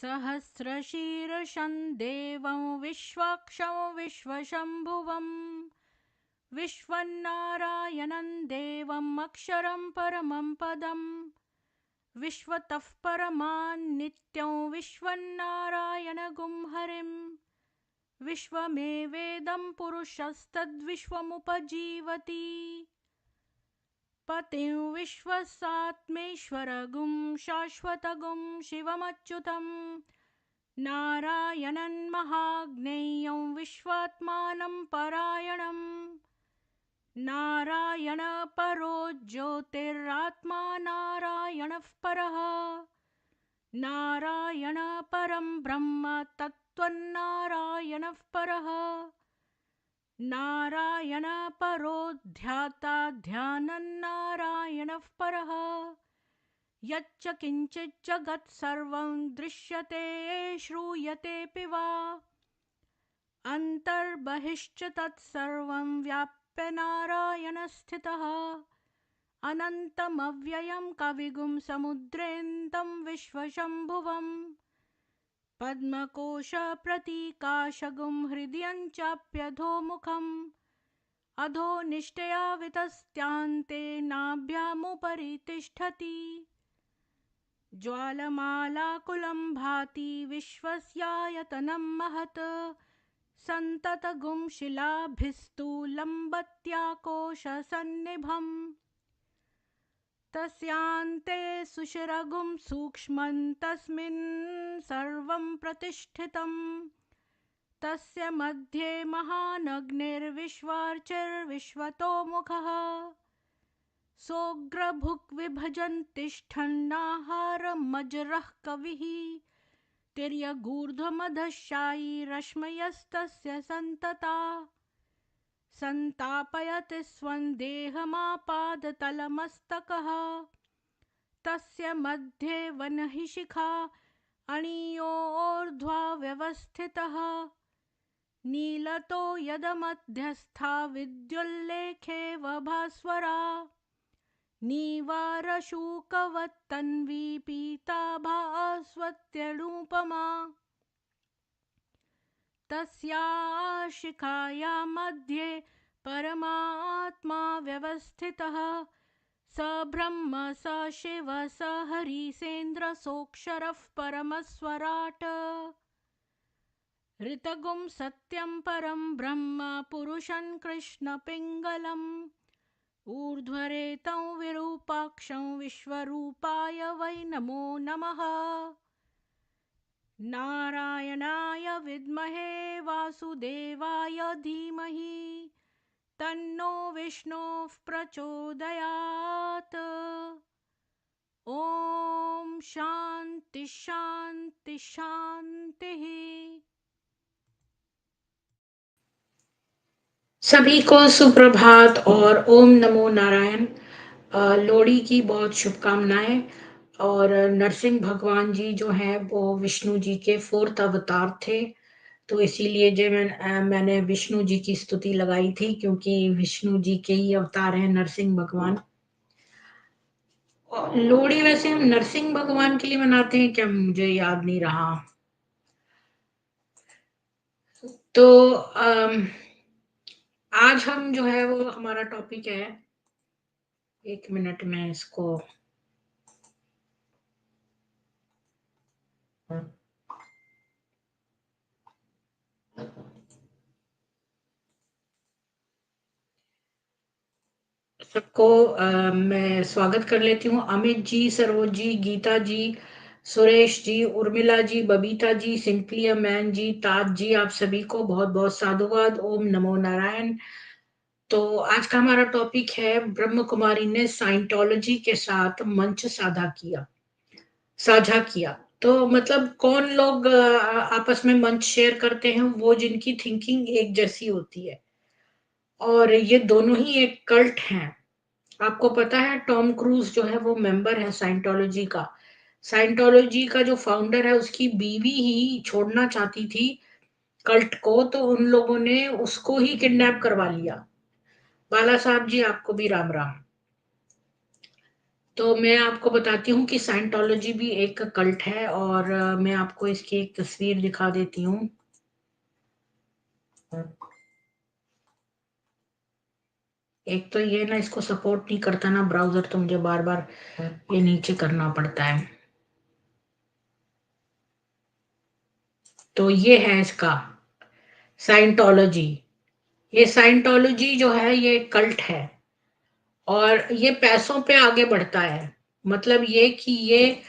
सहस्रशीर्षं देवं विश्वाक्षं विश्वशम्भुवं विश्वन्नारायणं देवम् अक्षरं परमं पदं विश्वतः परमान् नित्यं विश्वन्नारायणगुं हरिं विश्वमेवेदं पुरुषस्तद्विश्वमुपजीवति पतिं विश्वसात्मेश्वरगुं शाश्वतगुं शिवमच्युतं नारायणं महाज्ञेयं विश्वात्मानं परायणं नारायण परो ज्योतिरात्मा नारायणः परः नारायण परं ब्रह्म तत्त्वन्नारायणः परः नारायण परो ध्याता ध्यानन्नारायणः परः यच्च किञ्चित् जगत् सर्वं दृश्यते श्रूयतेऽपि वा अन्तर्बहिश्च तत्सर्वं व्याप्य नारायणस्थितः अनन्तमव्ययं कविगुं समुद्रेऽन्तं विश्वशम्भुवं पद्मकोशप्रतीकाशगुं हृदयं चाप्यधोमुखम् अधो निष्ठया वितस्त्यान्ते नाभ्यामुपरि तिष्ठति ज्वालमालाकुलं भाति विश्वस्यायतनं महत् सन्ततगुं शिलाभिस्तूलम्बत्याकोशसन्निभम् तस्यान्ते सुशिरगुं सूक्ष्मं तस्मिन् सर्वं प्रतिष्ठितं तस्य मध्ये महानग्निर्विश्वार्चिर्विश्वतोमुखः सोऽग्रभुक् विभजन् तिष्ठन्नाहारमजरः कविः तिर्यगूर्ध्वमधश्चायी रश्मयस्तस्य सन्तता सन्तापयति स्वं देहमापादतलमस्तकः तस्य मध्ये वह्निशिखा अणियोर्ध्वा व्यवस्थितः नीलतो यदमध्यस्था विद्युल्लेखेव भास्वरा नीवारशूकवत्तन्वी पीताभास्वत्यनुपमा तस्याः शिखायां मध्ये परमात्मा व्यवस्थितः स ब्रह्म स शिव स हरिसेन्द्रसोऽक्षरः परमस्वराट् ऋतगुं सत्यं परं ब्रह्म पुरुषं कृष्णपिङ्गलम् ऊर्ध्वरेतं विरूपाक्षं विश्वरूपाय वै नमो नमः नारायणाय विद्महे वासुदेवाय धीमहि तन्नो विष्णुः प्रचोदयात् ॐ शान्ति शान्ति शान्तिः। सभी को सुप्रभात और ओम नमो नारायण। लोहड़ी की बहुत शुभकामनाएं। और नरसिंह भगवान जी जो हैं वो विष्णु जी के 4th अवतार थे, तो इसीलिए जो मैंने विष्णु जी की स्तुति लगाई थी, क्योंकि विष्णु जी के ही अवतार हैं नरसिंह भगवान। लोहड़ी वैसे हम नरसिंह भगवान के लिए मनाते हैं क्या, मुझे याद नहीं रहा। तो आज हम जो है वो हमारा टॉपिक है, 1 मिनट में इसको सबको मैं स्वागत कर लेती हूँ। अमित जी, सरोज जी, गीता जी, Suresh ji, Urmila ji, Babita ji, simply a man जी, ताज जी, आप सभी को बहुत बहुत साधुवाद। ओम नमो नारायण। तो आज का हमारा टॉपिक है, ब्रह्म कुमारी ने साइंटोलॉजी के साथ मंच साझा किया। तो मतलब कौन लोग आपस में मंच शेयर करते हैं, वो जिनकी थिंकिंग एक जैसी होती है। और ये दोनों ही एक कल्ट हैं। आपको पता है टॉम क्रूज जो है वो मेंबर है साइंटोलॉजी का। साइंटोलॉजी का जो फाउंडर है उसकी बीवी ही छोड़ना चाहती थी कल्ट को, तो उन लोगों ने उसको ही किडनैप करवा लिया। बाला साहब जी, आपको भी राम राम। तो मैं आपको बताती हूँ कि साइंटोलॉजी भी एक कल्ट है, और मैं आपको इसकी एक तस्वीर दिखा देती हूँ। एक तो ये ना इसको सपोर्ट नहीं करता ना ब्राउज़र, तो मुझे बार-बार ये नीचे करना पड़ता है। तो ये है इसका साइंटोलॉजी। ये साइंटोलॉजी जो है ये कल्ट है, और ये पैसों पे आगे बढ़ता है। मतलब ये कि ये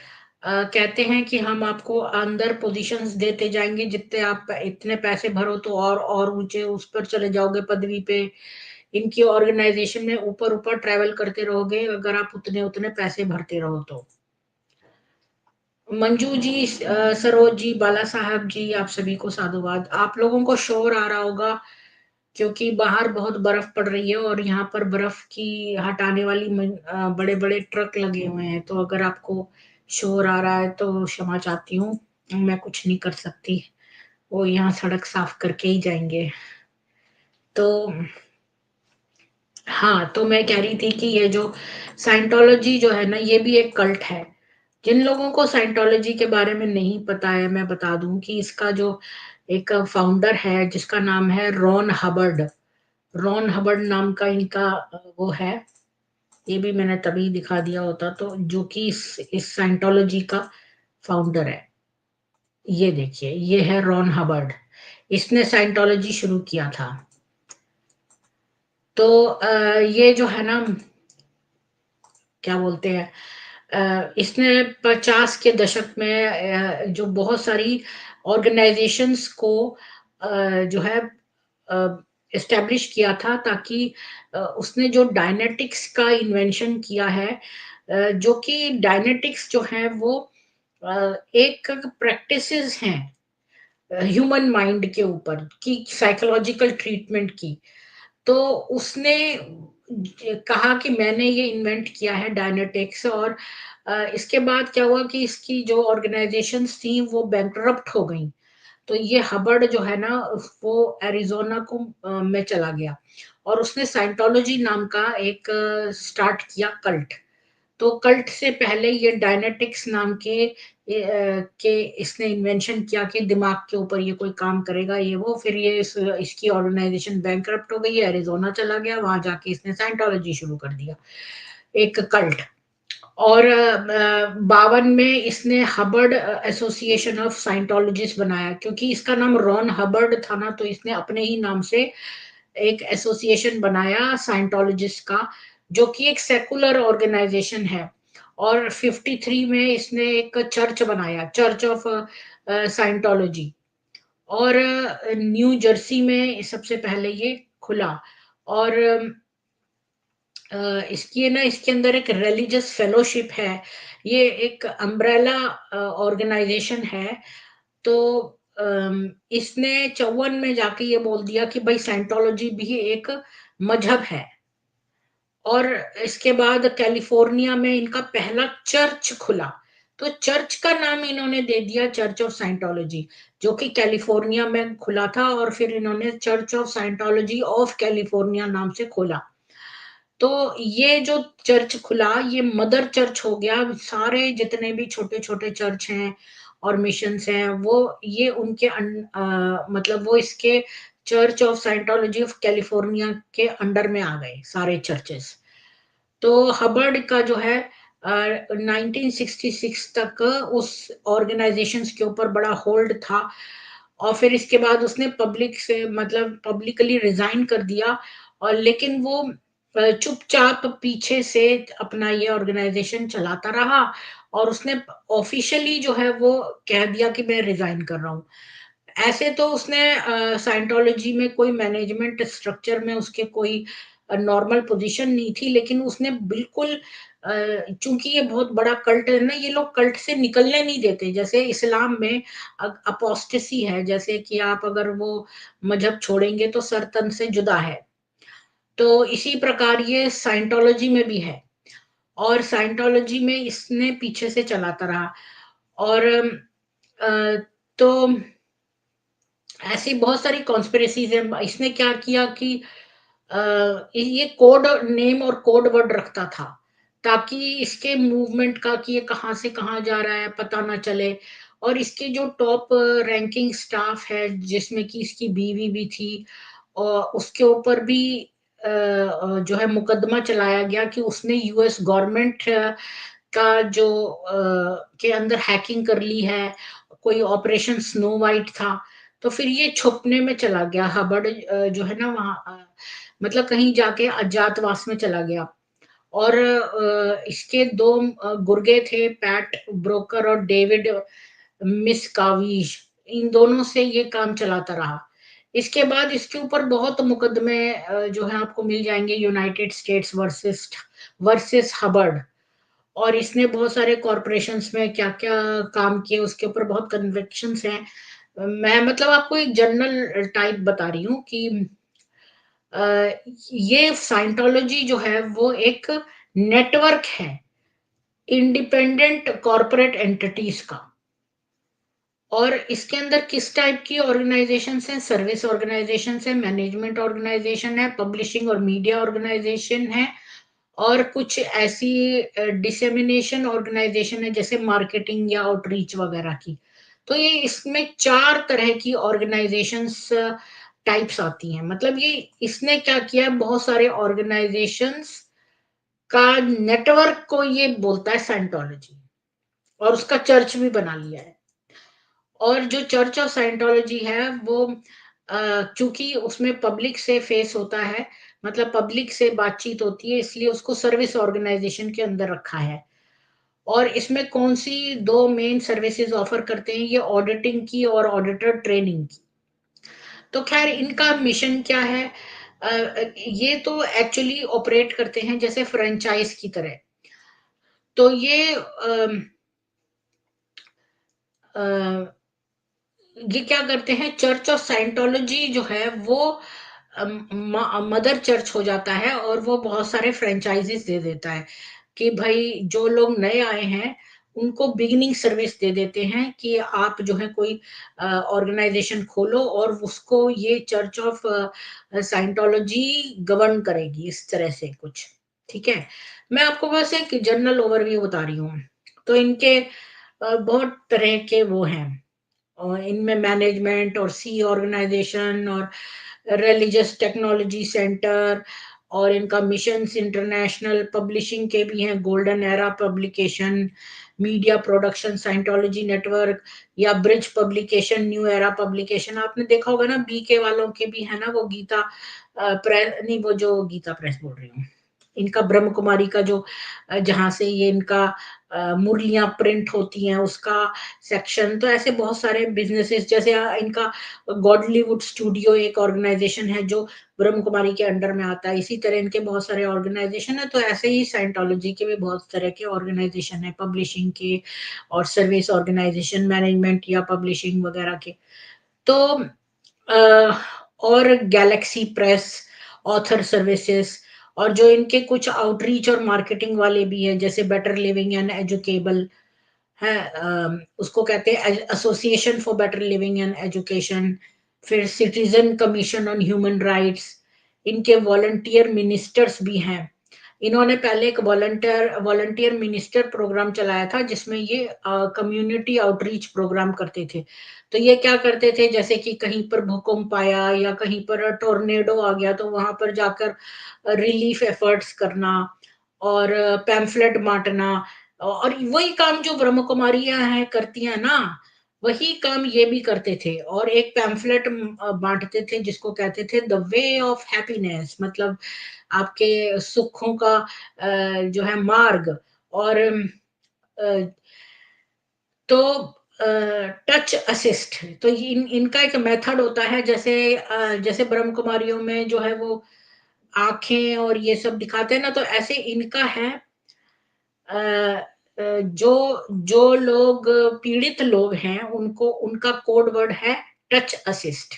कहते हैं कि हम आपको अंदर पोजीशंस देते जाएँगे, जितने आप इतने पैसे भरो तो और ऊँचे उस पर चले जाओगे पदवी पे। इनकी ऑर्गेनाइज़ेशन में ऊपर-ऊपर ट्रैवल करते रहोगे अगर आप उतने-उतने पैसे भरते रहो तो। मंजू जी, सरोज जी, बाला साहब जी, आप सभी को साधुवाद। आप लोगों को शोर आ रहा होगा क्योंकि बाहर बहुत बर्फ पड़ रही है, और यहाँ पर बर्फ की हटाने वाली बड़े-बड़े ट्रक लगे हुए हैं। तो अगर आपको शोर आ रहा है तो क्षमा चाहती हूँ, मैं कुछ नहीं कर सकती। वो यहाँ सड़क साफ करके ही जाएँगे। तो हाँ, तो मैं कह रही थी कि ये जो साइंटोलॉजी जो है ना, ये भी एक कल्ट है। जिन लोगों को साइंटोलॉजी के बारे में नहीं पता है, मैं बता दूँ कि इसका जो एक फाउंडर है जिसका नाम है रॉन हबर्ड। रॉन हबर्ड नाम का इनका वो है। ये भी मैंने तभी दिखा दिया होता तो, जो कि इस साइंटोलॉजी का फाउंडर है। ये देखिए, ये है रॉन हबर्ड। इसने साइंटोलॉजी शुरू किया था। तो ये जो है ना, क्या बोलते हैं, इसने 50 के दशक में जो बहुत सारी ऑर्गेनाइजेशंस को जो है एस्टैब्लिश किया था, ताकि उसने जो डायनेटिक्स का इन्वेंशन किया है, जो कि डायनेटिक्स जो है वो एक प्रैक्टिसेस हैं ह्यूमन माइंड के ऊपर की, साइकोलॉजिकल ट्रीटमेंट की। तो उसने कहा कि मैंने ये इन्वेंट किया है डायनेटिक्स, और इसके बाद क्या हुआ कि इसकी जो ऑर्गेनाइजेशंस थी वो बैंकरप्ट हो गई। तो ये हबर्ड जो है ना, वो एरिज़ोना में चला गया, और उसने साइंटोलॉजी नाम का एक स्टार्ट किया कल्ट। तो कल्ट से पहले ये डायनेटिक्स नाम के इसने इन्वेंशन किया कि दिमाग के ऊपर ये कोई काम करेगा, ये वो। फिर ये इसकी ऑर्गेनाइजेशन बैंकरप्ट हो गई, एरिज़ोना चला गया, वहाँ जाके इसने साइंटोलॉजी शुरू कर दिया, एक कल्ट। और 52 में इसने हबर्ड एसोसिएशन ऑफ साइंटोलॉजिस्ट बनाया, क्योंकि इसका नाम रॉन हबर्ड था ना, तो इसने अपने ही नाम से एक एसोसिएशन बनाया साइंटोलॉजिस्ट का, जो कि एक सेकुलर ऑर्गेनाइजेशन है। और 53 में इसने एक चर्च बनाया, चर्च ऑफ साइंटोलॉजी। और न्यू जर्सी में सबसे पहले ये खुला। और इसकी ना, इसके अंदर एक रिलीजियस फेलोशिप है। ये एक अम्ब्रेला ऑर्गेनाइजेशन है। तो इसने 54 में जाके ये बोल दिया कि भाई साइंटोलॉजी भी एक मजहब है। और इसके बाद कैलिफोर्निया में इनका पहला चर्च खुला। तो चर्च का नाम इन्होंने दे दिया चर्च ऑफ साइंटोलॉजी, जो कि कैलिफोर्निया में खुला था, और फिर इन्होंने church of Scientology of California नाम से खोला। तो ये जो चर्च खुला, ये मदर चर्च हो गया। सारे जितने भी छोटे-छोटे चर्च हैं और मिशन्स हैं, वो ये उनके मतलब वो इसके church of Scientology of California के अंडर में आ गए सारे चर्चेस। तो हबर्ड का जो है 1966 तक उस ऑर्गेनाइजेशंस के ऊपर बड़ा होल्ड था, और फिर इसके बाद उसने पब्लिक से, मतलब पब्लिकली रिजाइन कर दिया। और लेकिन वो चुपचाप पीछे से अपना ये ऑर्गेनाइजेशन चलाता रहा, और उसने ऑफिशियली जो है वो कह दिया कि मैं रिजाइन कर रहा हूँ। ऐसे तो उसने साइंटोलॉजी में कोई मैनेजमेंट स्ट्रक्चर में उसके कोई नॉर्मल पोजीशन नहीं थी, लेकिन उसने बिल्कुल चूँकि ये बहुत बड़ा कल्ट है ना, ये लोग कल्ट से निकलने नहीं देते। जैसे इस्लाम में अपोस्टेसी है, जैसे कि आप अगर वो मज़हब छोड़ेंगे तो सर तन से जुदा है। तो इसी प्रकार ये साइंटोलॉजी में भी है, और साइंटोलॉजी में इसने पीछे से चलाता रहा। और तो ऐसी बहुत सारी कॉन्स्पिरेसीज़ हैं। इसने क्या किया कि ये कोड नेम और कोड वर्ड रखता था। ताकि इसके मूवमेंट का कि ये कहाँ से कहाँ जा रहा है पता ना चले। और इसके जो टॉप रैंकिंग स्टाफ है जिसमें कि इसकी बीवी भी थी, और उसके ऊपर भी जो है मुकदमा चलाया गया कि उसने यूएस गवर्नमेंट का जो के अंदर हैकिंग कर ली है, कोई ऑपरेशन स्नो वाइट था। तो फिर ये छुपने में चला गया हबड़, जो है ना वहाँ, मतलब कहीं जाके अज्ञातवास में चला गया। और इसके दो गुर्गे थे, पैट ब्रोकर और डेविड मिसकाविज, इन दोनों से ये काम चलाता रहा। इसके बाद इसके ऊपर बहुत मुकदमे जो है आपको मिल जाएंगे, United states versus versus Hubbard. और इसने बहुत सारे कॉरपोरेशंस में क्या-क्या काम किए, उसके ऊपर बहुत कन्विक्शंस हैं। मैं मतलब आपको एक जनरल टाइप बता रही हूँ कि अ, ये साइंटोलॉजी जो है वो एक नेटवर्क है इंडिपेंडेंट कॉरपोरेट एंटिटीज का। और इसके अंदर किस टाइप की ऑर्गेनाइजेशंस हैं? सर्विस ऑर्गेनाइजेशंस है, मैनेजमेंट ऑर्गेनाइजेशन है, पब्लिशिंग और मीडिया ऑर्गेनाइजेशन है, और कुछ ऐसी डिसेमिनेशन ऑर्गेनाइजेशन है जैसे मार्केटिंग या आउटरीच वगैरह की। तो ये इसमें 4 तरह की ऑर्गेनाइजेशंस टाइप्स आती हैं। मतलब ये इसने क्या किया, बहुत सारे ऑर्गेनाइजेशंस का नेटवर्क को ये बोलता है साइंटोलॉजी, और उसका चर्च भी बना लिया है। और जो चर्च ऑफ साइंटोलॉजी है वो चूंकि उसमें पब्लिक से फेस होता है, मतलब पब्लिक से बातचीत होती है, इसलिए उसको सर्विस ऑर्गेनाइजेशन के अंदर रखा है। और इसमें कौन सी दो मेन सर्विसेज ऑफर करते हैं, ये ऑडिटिंग की और ऑडिटर ट्रेनिंग की। तो खैर इनका मिशन क्या है? ये तो एक्चुअली ऑपरेट करते हैं जैसे फ्रेंचाइज की तरह। तो अ, ये क्या करते हैं, चर्च ऑफ साइंटोलॉजी जो है वो मदर चर्च हो जाता है, और वो बहुत सारे फ्रेंचाइजीज दे देता है कि भाई जो लोग नए आए हैं उनको बिगिनिंग सर्विस दे देते हैं कि आप जो है कोई ऑर्गेनाइजेशन खोलो, और उसको ये चर्च ऑफ साइंटोलॉजी गवर्न करेगी, इस तरह से कुछ। ठीक है, मैं आपको बस एक जनरल ओवरव्यू बता रही हूँ। तो इनके बहुत तरह के वो हैं, और इनमें मैनेजमेंट और सी ऑर्गेनाइजेशन और रिलीजियस टेक्नोलॉजी सेंटर, और इनका मिशंस इंटरनेशनल, पब्लिशिंग के भी हैं, golden era publication, media production Scientology network, या bridge publication, new era publication. आपने देखा होगा ना, बीके वालों के भी है ना वो गीता प्रेस, नहीं वो जो गीता प्रेस बोल रही हूँ, इनका ब्रह्म कुमारी का जो जहाँ से ये इनका मुरलियां प्रिंट होती हैं उसका सेक्शन। तो ऐसे बहुत सारे बिजनेसेस, जैसे इनका गॉडलीवुड स्टूडियो एक ऑर्गेनाइजेशन है जो ब्रह्म कुमारी के अंडर में आता है। इसी तरह इनके बहुत सारे ऑर्गेनाइजेशन है। तो ऐसे ही साइंटोलॉजी के भी बहुत तरह के ऑर्गेनाइजेशन है, पब्लिशिंग के और सर्विस ऑर्गेनाइजेशन, मैनेजमेंट या पब्लिशिंग वगैरह के। तो और गैलेक्सी प्रेस, ऑथर सर्विसेज, और जो इनके कुछ आउटरीच और मार्केटिंग वाले भी हैं जैसे बेटर लिविंग एंड एजुकेबल है, उसको कहते हैं association for better living and education. फिर citizen commission on human rights, इनके वॉलंटियर मिनिस्टर्स भी हैं। इन्होंने पहले एक वॉलंटियर वॉलंटियर मिनिस्टर प्रोग्राम चलाया था जिसमें ये कम्युनिटी आउटरीच प्रोग्राम करते थे। तो ये क्या करते थे, जैसे कि कहीं पर भूकंप आया या कहीं पर टोर्नेडो आ गया तो वहां पर जाकर रिलीफ एफर्ट्स करना, और पैम्फलेट बांटना। और वही काम जो ब्रह्म कुमारियां हैं करती हैं ना, वही काम ये भी करते थे। और एक पैम्फलेट बांटते थे जिसको कहते थे द वे ऑफ हैप्पीनेस, मतलब आपके सुखों का जो है मार्ग। और तो टच असिस्ट, तो इनका एक मेथड होता है, जैसे ब्रह्म कुमारियों में जो है वो आंखें और ये सब दिखाते हैं ना, तो ऐसे इनका है। अ, जो जो लोग पीड़ित लोग हैं उनको उनका कोड वर्ड है टच असिस्ट।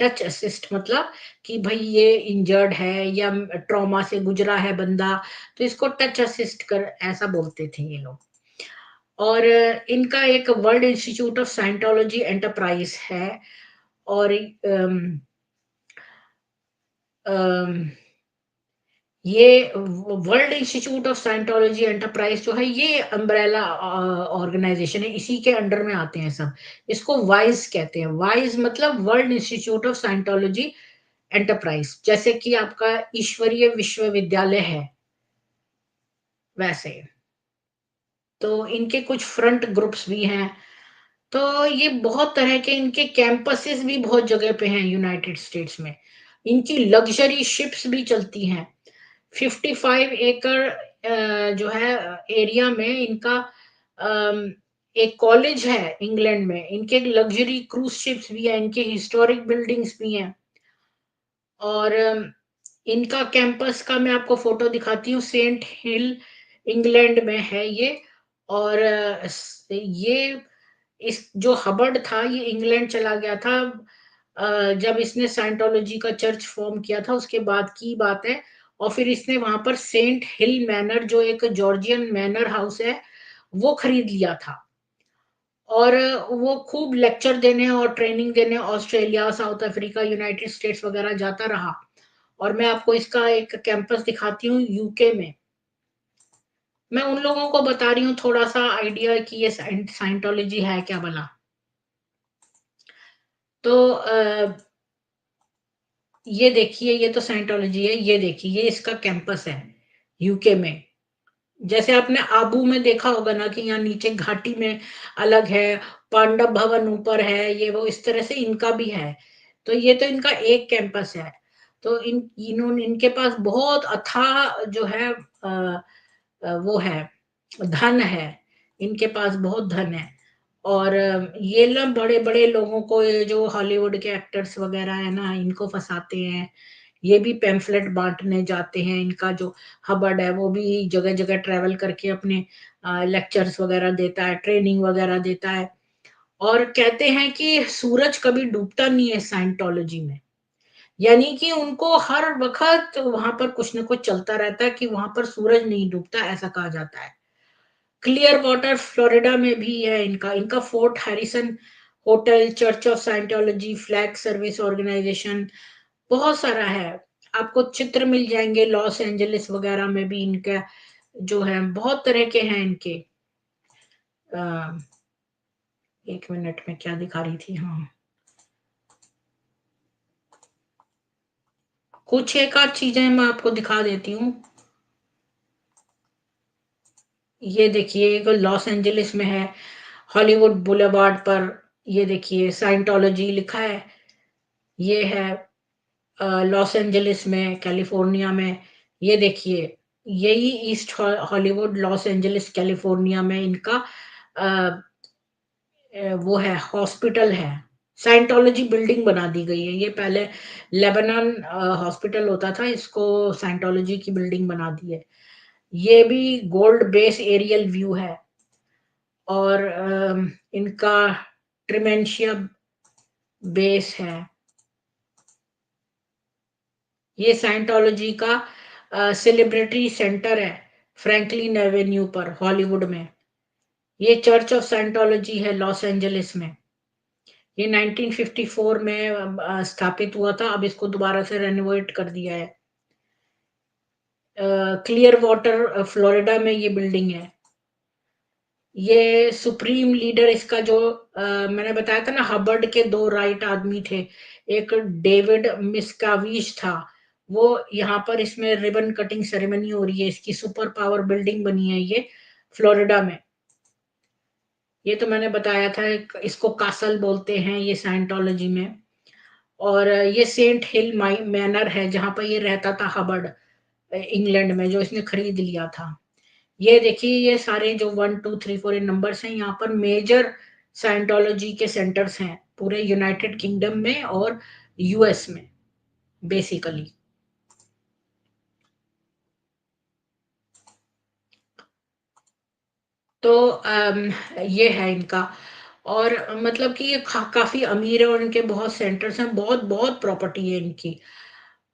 टच असिस्ट मतलब कि भाई ये इंजर्ड है या ट्रॉमा से गुजरा है बंदा, तो इसको टच असिस्ट कर ऐसा बोलते थे ये लोग। और इनका एक world institute of Scientology enterprise है। और अम, अम, ये world institute of Scientology enterprise जो है, ये अम्ब्रेला ऑर्गेनाइजेशन है, इसी के अंडर में आते हैं सब। इसको वाइज कहते हैं। वाइज मतलब world institute of Scientology enterprise, जैसे कि आपका ईश्वरीय विश्वविद्यालय है वैसे। तो इनके कुछ फ्रंट ग्रुप्स भी हैं। तो ये बहुत तरह के इनके कैंपसेस भी बहुत जगह पे हैं यूनाइटेड स्टेट्स में। इनकी लग्जरी शिप्स भी चलती हैं। 55 एकड़ जो है एरिया में इनका अम, एक कॉलेज है इंग्लैंड में। इनके लग्जरी क्रूज शिप्स भी है, इनके हिस्टोरिक बिल्डिंग्स भी हैं। और इनका कैंपस का मैं आपको फोटो दिखाती हूँ। सेंट हिल इंग्लैंड में है ये। और ये इस जो हबर्ड था ये इंग्लैंड चला गया था जब इसने साइंटोलॉजी का चर्च फॉर्म किया था, उसके बाद की बात है। और फिर इसने वहां पर सेंट हिल मैनर, जो एक जॉर्जियन मैनर हाउस है, वो खरीद लिया था। और वो खूब लेक्चर देने और ट्रेनिंग देने Australia, south Africa, United states वगैरह जाता रहा। और मैं आपको इसका एक कैंपस दिखाती हूँ यूके में। मैं उन लोगों को बता रही हूँ थोड़ा सा आइडिया कि ये साइंटोलॉजी है क्या भला। तो ये देखिए, ये तो साइंटोलॉजी है। ये देखिए, ये इसका कैंपस है यूके में। जैसे आपने आबू में देखा होगा ना कि यहाँ नीचे घाटी में अलग है, पांडव भवन ऊपर है, ये वो इस तरह से इनका भी है। तो ये तो इनका एक कैंपस है। तो इन्होंने इनके पास बहुत अथाह जो है वो है, धन है। इनके पास बहुत धन है। और ये ना बड़े बड़े लोगों को, ये जो हॉलीवुड के एक्टर्स वगैरह है ना, इनको फंसाते हैं। ये भी पैम्फलेट बांटने जाते हैं। इनका जो हबर्ड है वो भी जगह जगह ट्रेवल करके अपने लेक्चर्स वगैरह देता है, ट्रेनिंग वगैरह देता है। और कहते हैं कि सूरज कभी डूबता नहीं है साइंटोलॉजी में। यानी कि उनको हर वक्त वहां पर कुछ ना कुछ चलता रहता है कि वहां पर सूरज नहीं डूबता, ऐसा कहा जाता है। क्लियर वाटर फ्लोरिडा में भी है इनका। इनका Fort Harrison hotel, Church of Scientology, flag service organisation, बहुत सारा है। आपको चित्र मिल जाएंगे लॉस एंजलिस वगैरह में भी इनका जो है, बहुत तरह के हैं इनके। आ, एक मिनट में क्या दिखा रही थी, हाँ, कुछ एक आध चीजें मैं आपको दिखा देती हूँ। ये देखिए, एक लॉस एंजलिस में है, हॉलीवुड बुलेवार्ड पर। ये देखिए साइंटोलॉजी लिखा है। ये है लॉस एंजलिस में, कैलिफोर्निया में। ये देखिए, यही east Hollywood, Los Angeles, California में इनका वो है, हॉस्पिटल है। साइंटोलॉजी बिल्डिंग बना दी गई है। ये पहले लेबनान हॉस्पिटल होता था, इसको साइंटोलॉजी की बिल्डिंग बना दी है। ये भी गोल्ड बेस एरियल व्यू है। और इनका ट्रिमेंशिया बेस है। ये साइंटोलॉजी का सेलिब्रिटी सेंटर है, फ्रैंकलिन एवेन्यू पर, हॉलीवुड में। ये चर्च ऑफ साइंटोलॉजी है लॉस एंजलिस में। ये 1954 में स्थापित हुआ था। अब इसको दोबारा से रेनोवेट कर दिया है। क्लियर वाटर फ्लोरिडा में ये बिल्डिंग है। ये सुप्रीम लीडर इसका जो मैंने बताया था ना, हबर्ड के दो राइट आदमी थे। एक डेविड मिस्काविश था। वो यहाँ पर इसमें रिबन कटिंग सेरेमनी हो रही है। इसकी सुपर पावर बिल्डिंग बनी है ये फ्लोरिडा में। ये तो मैंने बताया था, इसको कासल बोलते हैं ये साइंटोलॉजी में। और ये सेंट हिल मैनर है जहां पर ये रहता था हबर्ड, इंग्लैंड में, जो इसने खरीद लिया था। ये देखिए, ये सारे जो 1 2 3 4 नंबर्स हैं, यहाँ पर मेजर साइंटोलॉजी के सेंटर्स हैं पूरे यूनाइटेड किंगडम में और यूएस में बेसिकली। तो ये है इनका। और मतलब कि ये काफी अमीर है और इनके बहुत सेंटर्स हैं, बहुत बहुत प्रॉपर्टी है इनकी।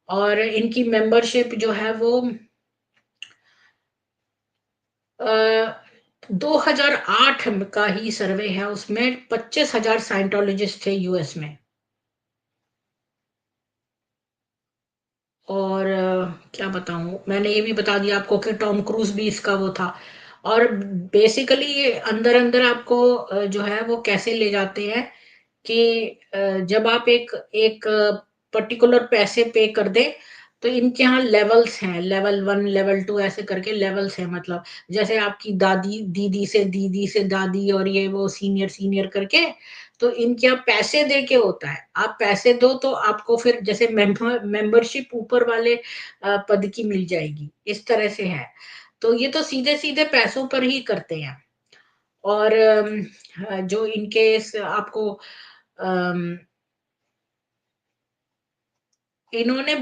और इनकी मेंबरशिप जो है वो 2008 का ही सर्वे है, उसमें 25,000 साइंटोलॉजिस्ट थे यूएस में। और क्या बताऊँ, मैंने ये भी बता दिया आपको कि टॉम क्रूज़ भी इसका वो था। और बेसिकली ये अंदर-अंदर आपको जो है वो कैसे ले जाते हैं कि जब आप एक एक पर्टिकुलर पैसे पे कर दें, तो इनके यहाँ लेवल्स हैं, लेवल 1, लेवल 2 ऐसे करके लेवल्स हैं, मतलब जैसे आपकी दादी दीदी से दादी और ये वो सीनियर करके, तो इनके यहाँ पैसे दे के होता है। आप पैसे दो तो आपको फिर जैसे मेंबरशिप ऊपर वाले पद की मिल जाएगी, इस तरह से है। तो ये तो सीधे-सीधे पैसों पर ही करते हैं। और जो इन केस आपको अम, इन्होंने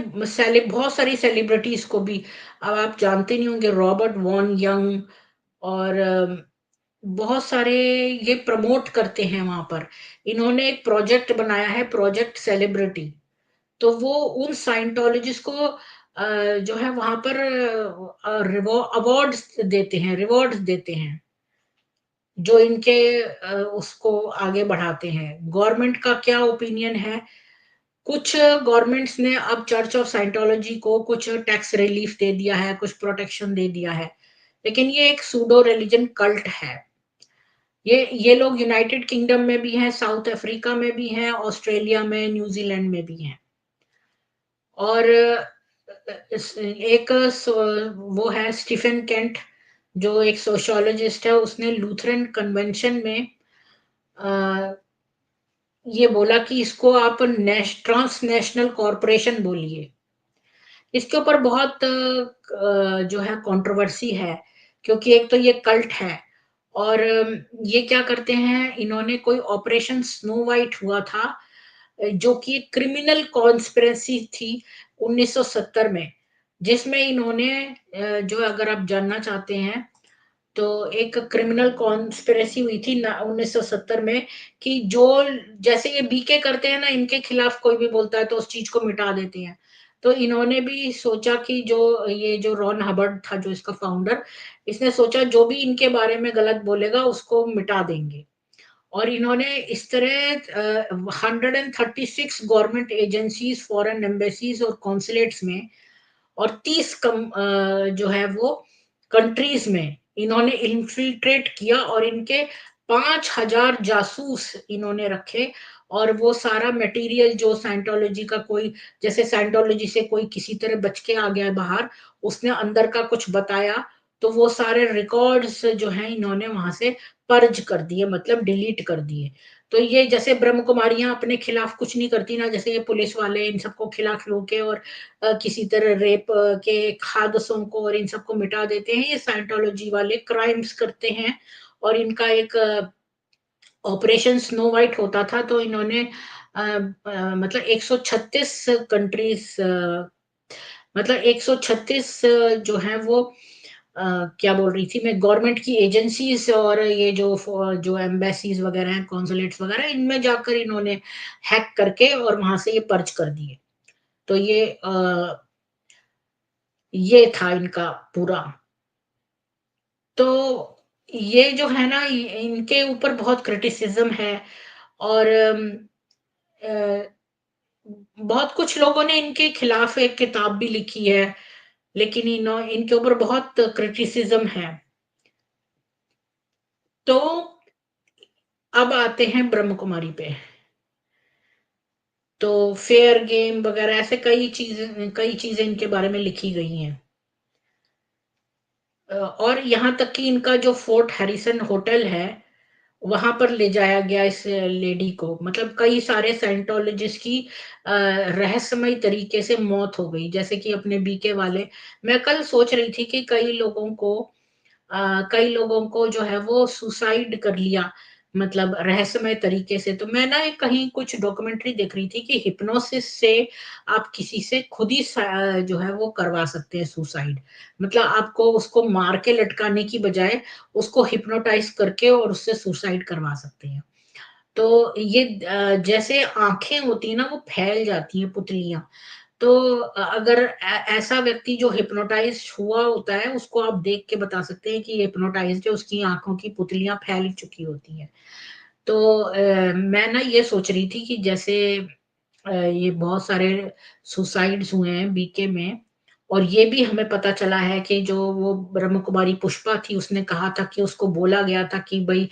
बहुत सारी सेलिब्रिटीज को भी, अब आप जानते नहीं होंगे, रॉबर्ट वॉन यंग और बहुत सारे ये प्रमोट करते हैं वहां पर। इन्होंने एक प्रोजेक्ट बनाया है, प्रोजेक्ट सेलिब्रिटी। तो वो उन साइंटोलॉजिस्ट को जो है वहां पर अवार्ड्स देते हैं, रिवॉर्ड्स देते हैं, जो इनके उसको आगे बढ़ाते हैं। गवर्नमेंट का क्या ओपिनियन है? कुछ गवर्नमेंट्स ने अब चर्च ऑफ साइंटोलॉजी को कुछ टैक्स रिलीफ दे दिया है, कुछ प्रोटेक्शन दे दिया है, लेकिन ये एक सूडो रिलीजन कल्ट है। ये लोग यूनाइटेड किंगडम में भी हैं, साउथ अफ्रीका में भी हैं, ऑस्ट्रेलिया में, न्यूजीलैंड में भी हैं। और एक वो है स्टीफन केंट, जो एक सोशियोलॉजिस्ट है, उसने लूथरन कन्वेंशन में अ, ये बोला कि इसको आप ट्रांसनेशनल कॉरपोरेशन बोलिए। इसके ऊपर बहुत जो है कंट्रोवर्सी है, क्योंकि एक तो ये कल्ट है, और ये क्या करते हैं, इन्होंने कोई ऑपरेशन स्नो वाइट हुआ था, जो कि क्रिमिनल कॉन्स्पिरेसी थी 1970 में, जिसमें इन्होंने जो अगर आप जानना चाहते हैं, तो एक क्रिमिनल कॉन्स्पिरेसी हुई थी ना 1970 में, कि जो जैसे ये बीके करते हैं ना, इनके खिलाफ कोई भी बोलता है तो उस चीज को मिटा देते हैं। तो इन्होंने भी सोचा कि जो रॉन हबर्ड था, जो इसका फाउंडर, इसने सोचा जो भी इनके बारे में गलत बोलेगा उसको मिटा देंगे। और इन्होंने इस तरह 136 गवर्नमेंट एजेंसीज, फॉरेन एम्बेसीज और कॉन्सुलेट्स में, और 30 जो है वो कंट्रीज में इन्होंने इन्फिल्ट्रेट किया, और इनके 5,000 जासूस इन्होंने रखे। और वो सारा मटेरियल जो साइंटोलॉजी का कोई, जैसे साइंटोलॉजी से कोई किसी तरह बच के आ गया बाहर, उसने अंदर का कुछ बताया, तो वो सारे रिकॉर्ड्स जो हैं इन्होंने वहां से पर्ज कर दिए, मतलब डिलीट कर दिए। तो ये जैसे ब्रह्म कुमारियां अपने खिलाफ कुछ नहीं करती ना, जैसे ये पुलिस वाले इन सबको खिला खिलो के और किसी तरह रेप के हादसों को और इन सबको मिटा देते हैं, ये साइंटोलॉजी वाले क्राइम्स करते हैं। और इनका एक ऑपरेशन स्नो वाइट होता था, तो इन्होंने मतलब 136 कंट्रीज, मतलब 136 जो है वो क्या बोल रही थी मैं, गवर्नमेंट की एजेंसीज और ये जो एम्बेसीज वगैरह हैं, कॉन्सुलेट्स वगैरह, इनमें जाकर इन्होंने हैक करके और वहां से ये पर्च कर दिए। तो ये था इनका पूरा। तो ये जो है ना, इनके ऊपर बहुत क्रिटिसिज्म है। और अ, बहुत कुछ लोगों ने इनके खिलाफ एक किताब भी लिखी है, लेकिन इनके ऊपर बहुत क्रिटिसिज्म है। तो अब आते हैं ब्रह्म कुमारी पे। तो फेयर गेम वगैरह ऐसे कई चीजें इनके बारे में लिखी गई हैं। और यहाँ तक कि इनका जो फोर्ट हैरिसन होटल है, वहां पर ले जाया गया इस लेडी को, मतलब कई सारे साइंटोलॉजिस्ट की रहस्यमय तरीके से मौत हो गई, जैसे कि अपने बीके वाले। मैं कल सोच रही थी कि कई लोगों को जो है वो सुसाइड कर लिया, मतलब रहस्यमय तरीके से। तो मैं ना एक कहीं कुछ डॉक्यूमेंट्री देख रही थी कि हिप्नोसिस से आप किसी से खुद ही जो है वो करवा सकते हैं सुसाइड। मतलब आपको उसको मार के लटकाने की बजाय उसको हिप्नोटाइज करके और उससे सुसाइड करवा सकते हैं। तो ये जैसे आंखें होती है ना, वो फैल जाती हैं, पुतलियां। तो अगर ऐसा व्यक्ति जो हिप्नोटाइज हुआ होता है, उसको आप देख के बता सकते हैं कि ये हिप्नोटाइज्ड है, उसकी आंखों की पुतलियां फैल चुकी होती हैं। तो मैं ना ये सोच रही थी कि जैसे ये बहुत सारे सुसाइड्स हुए हैं बीके में। और ये भी हमें पता चला है कि जो वो ब्रह्म कुमारी पुष्पा थी, उसने कहा था कि उसको बोला गया था कि भई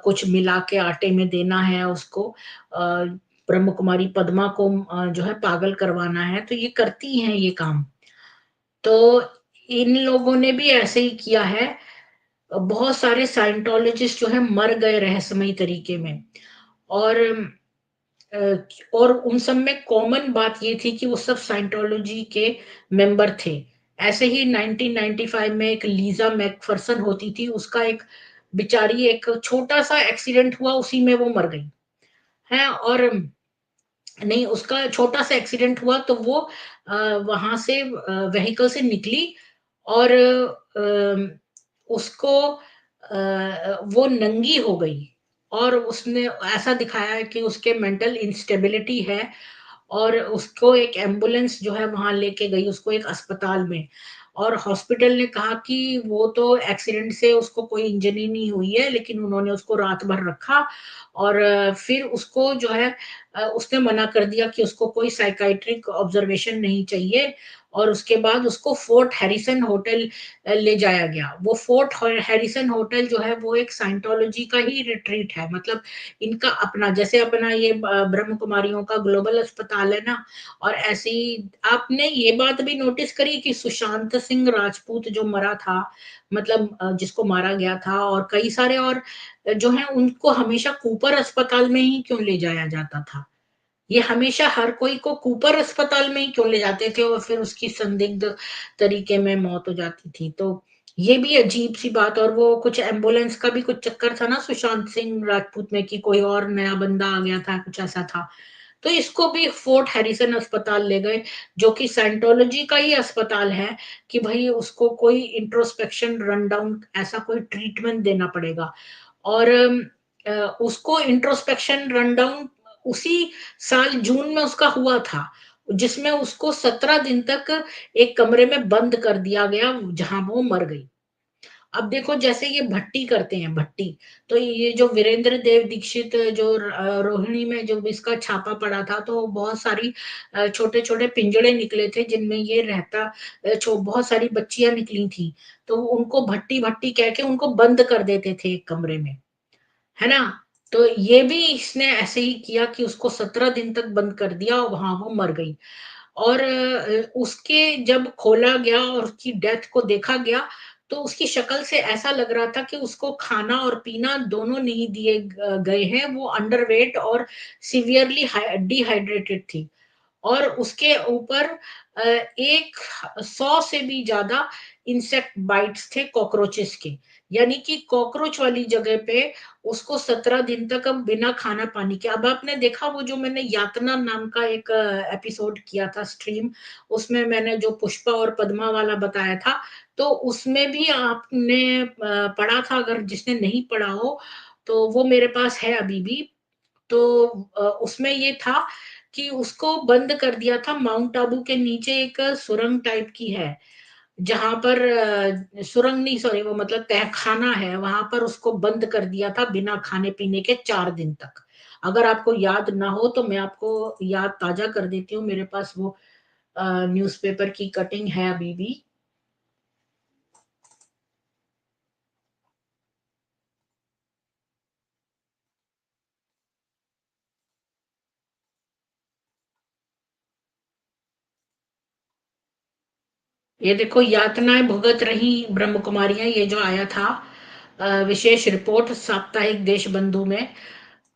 कुछ मिला के आटे में देना है उसको। ब्रह्म कुमारी पद्मा को जो है पागल करवाना है, तो ये करती हैं ये काम। तो इन लोगों ने भी ऐसे ही किया है। बहुत सारे साइंटोलॉजिस्ट जो है मर गए रहस्यमयी तरीके में। और अ, और उन सब में कॉमन बात ये थी कि वो सब साइंटोलॉजी के मेंबर थे। ऐसे ही 1995 में एक लीज़ा मैकफरसन होती थी, उसका एक बेचारी एक छोटा-सा एक्सीडेंट हुआ, उसी में वो मर गई, हैं? और नहीं, उसका छोटा-सा एक्सीडेंट हुआ तो वो वहाँ से व्हीकल से निकली और उसको वो नंगी हो गई। और उसने ऐसा दिखाया है कि उसके मेंटल इंस्टेबिलिटी है। और उसको एक एम्बुलेंस जो है वहाँ लेके गई, उसको एक अस्पताल में। और हॉस्पिटल ने कहा कि वो तो एक्सीडेंट से उसको कोई इंजरी नहीं हुई है, लेकिन उन्होंने उसको रात भर रखा। और फिर उसको जो है उसने मना कर दिया कि उसको कोई साइकियाट्रिक ऑब्जर्वेशन नहीं चाहिए। और उसके बाद उसको फोर्ट हैरिसन होटल ले जाया गया। वो फोर्ट हैरिसन होटल जो है वो एक साइंटोलॉजी का ही रिट्रीट है। मतलब इनका अपना, जैसे अपना ये ब्रह्म कुमारियों का ग्लोबल अस्पताल है ना। और ऐसे ही आपने ये बात भी नोटिस करी कि सुशांत सिंह राजपूत जो मरा था, मतलब जिसको मारा गया था, और कई सारे और जो हैं उनको हमेशा कूपर अस्पताल में ही क्यों ले जाया जाता था? ये हमेशा हर कोई को कूपर अस्पताल में ही क्यों ले जाते थे और फिर उसकी संदिग्ध तरीके में मौत हो जाती थी। तो ये भी अजीब-सी बात। और वो कुछ एम्बुलेंस का भी कुछ चक्कर था ना सुशांत सिंह राजपूत में, कि कोई और नया बंदा आ गया था, कुछ ऐसा था। तो इसको भी फोर्ट हैरिसन अस्पताल ले गए, जो कि साइंटोलॉजी का ही अस्पताल है, कि भई उसको कोई इंट्रोस्पेक्शन रन डाउन ऐसा कोई ट्रीटमेंट देना पड़ेगा। और उसको इंट्रोस्पेक्शन रन डाउन उसी साल जून में उसका हुआ था, जिसमें उसको 17 दिन तक एक कमरे में बंद कर दिया गया, जहाँ वो मर गई। अब देखो जैसे ये भट्टी करते हैं, भट्टी, तो ये जो वीरेंद्र देव दीक्षित जो रोहिणी में जो भी इसका छापा पड़ा था, तो बहुत सारी छोटे-छोटे पिंजड़े निकले थे जिनमें ये रहता, बहुत सारी बच्चियाँ निकली थी। तो उनको भट्टी-भट्टी कह के उनको बंद कर देते थे एक कमरे में। है ना? तो ये भी इसने ऐसे ही किया कि उसको 17 दिन तक बंद कर दिया और वहाँ वो मर गई। और उसके जब खोला गया और उसकी डेथ को देखा गया, तो उसकी शक्ल से ऐसा लग रहा था कि उसको खाना और पीना दोनों नहीं दिए गए हैं। वो अंडरवेट और सीवियरली डिहाइड्रेटेड थी। और उसके ऊपर एक 100 से भी ज़्यादा इंसेक्ट बाइट्स थे कॉकरोचेस के। यानी कि कॉकरोच वाली जगह पे उसको 17 दिन तक अब बिना खाना-पानी के। अब आपने देखा वो जो मैंने यातना नाम का एक एपिसोड किया था स्ट्रीम, उसमें मैंने जो पुष्पा और पद्मा वाला बताया था, तो उसमें भी आपने पढ़ा था, अगर जिसने नहीं पढ़ा हो, तो वो मेरे पास है अभी भी। तो उसमें ये था कि उसको बंद कर दिया था, माउंट आबू के नीचे एक सुरंग टाइप की है, जहाँ पर सुरंग नहीं, सॉरी, वो मतलब तहखाना है, वहाँ पर उसको बंद कर दिया था बिना खाने-पीने के 4 दिन तक। अगर आपको याद ना हो तो मैं आपको याद ताज़ा कर देती हूँ, मेरे पास वो न्यूज़पेपर की कटिंग है अभी भी। ये देखो, यातनाएँ भुगत रही ब्रह्म कुमारियाँ, ये जो आया था विशेष रिपोर्ट साप्ताहिक देशबंधु में,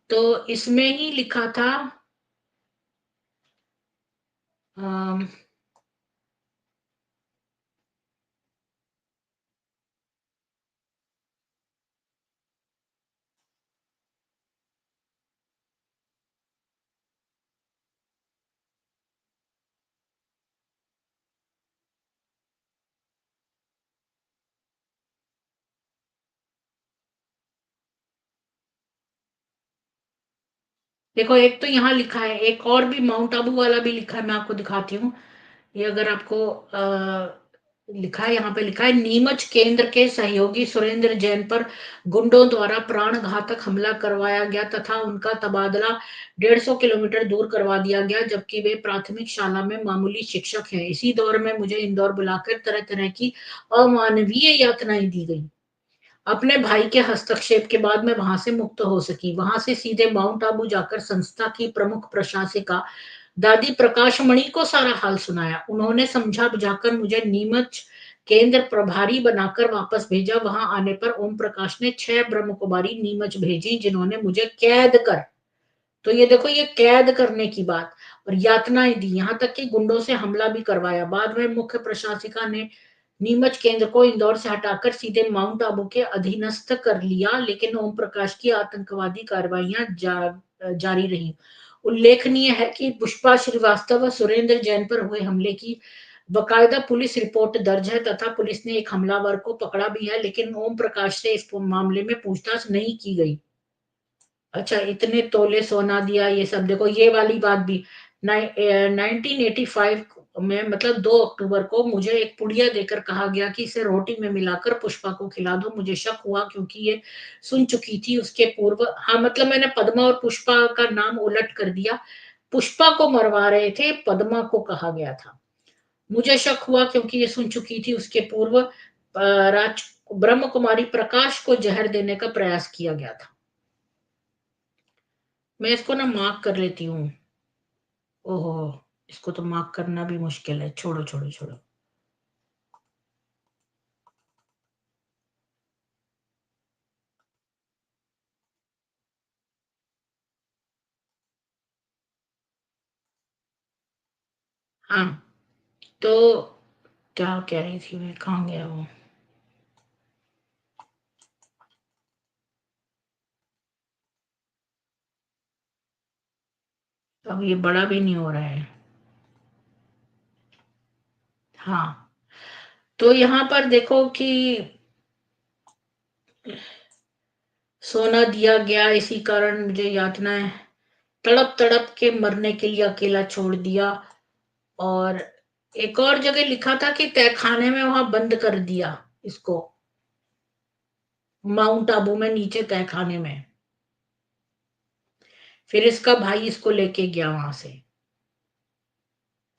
तो इसमें ही लिखा था। अम, देखो, एक तो यहाँ लिखा है, एक और भी माउंट आबू वाला भी लिखा है, मैं आपको दिखाती हूँ। ये अगर आपको लिखा है, यहाँ पे लिखा है, नीमच केंद्र के सहयोगी सुरेंद्र जैन पर गुंडों द्वारा प्राण घातक हमला करवाया गया तथा उनका तबादला 150 किलोमीटर दूर करवा दिया गया, जबकि वे प्राथमिक शाला में मामूली शिक्षक हैं। इसी दौर में मुझे इंदौर बुलाकर तरह तरह की अमानवीय यातनाएं दी गई। अपने भाई के हस्तक्षेप के बाद मैं वहां से मुक्त हो सकी। वहां से सीधे माउंट आबू जाकर संस्था की प्रमुख प्रशासिका दादी प्रकाश मणि को सारा हाल सुनाया। उन्होंने समझा बुझाकर मुझे नीमच केंद्र प्रभारी बनाकर वापस भेजा। वहां आने पर ओम प्रकाश ने 6 ब्रह्म कुमारी नीमच भेजी, जिन्होंने मुझे कैद कर, तो ये देखो, ये कैद करने की बात और यातनाएं दी, यहाँ तक कि गुंडों से हमला भी करवाया। बाद में मुख्य प्रशासिका ने नीमच केंद्र को इंदौर से हटाकर सीधे माउंट आबू के अधीनस्थ कर लिया, लेकिन ओम प्रकाश की आतंकवादी कार्रवाइयां जारी रही। उल्लेखनीय है कि पुष्पा श्रीवास्तव व सुरेंद्र जैन पर हुए हमले की बकायदा पुलिस रिपोर्ट दर्ज है तथा पुलिस ने एक हमलावर को पकड़ा भी है, लेकिन ओम प्रकाश से इस मामले में पूछताछ नहीं की गई। अच्छा, इतने तोले सोना दिया, ये सब देखो, ये वाली बात भी 1985 में, मतलब 2 अक्टूबर को मुझे एक पुड़िया देकर कहा गया कि इसे रोटी में मिलाकर पुष्पा को खिला दो। मुझे शक हुआ क्योंकि ये सुन चुकी थी उसके पूर्व, हाँ मतलब मैंने पद्मा और पुष्पा का नाम उलट कर दिया। पुष्पा को मरवा रहे थे, पद्मा को कहा गया था। मुझे शक हुआ क्योंकि ये सुन चुकी थी उसके पूर्व राज ब्रह्म कुमारी प्रकाश को जहर देने का प्रयास किया गया था। मैं इसको ना मार्क कर लेती हूँ। ओहो, इसको तो मार्क करना भी मुश्किल है। छोड़ो छोड़ो छोड़ो। हाँ, तो क्या कह रही थी मैं, कहाँ गया वो? अब ये बड़ा भी नहीं हो रहा है। हाँ, तो यहाँ पर देखो कि सोना दिया गया, इसी कारण मुझे यातनाएं, तड़प तड़प के मरने के लिए अकेला छोड़ दिया। और एक और जगह लिखा था कि तहखाने में वहां बंद कर दिया इसको, माउंट आबू में नीचे तहखाने में। फिर इसका भाई इसको लेके गया वहां से।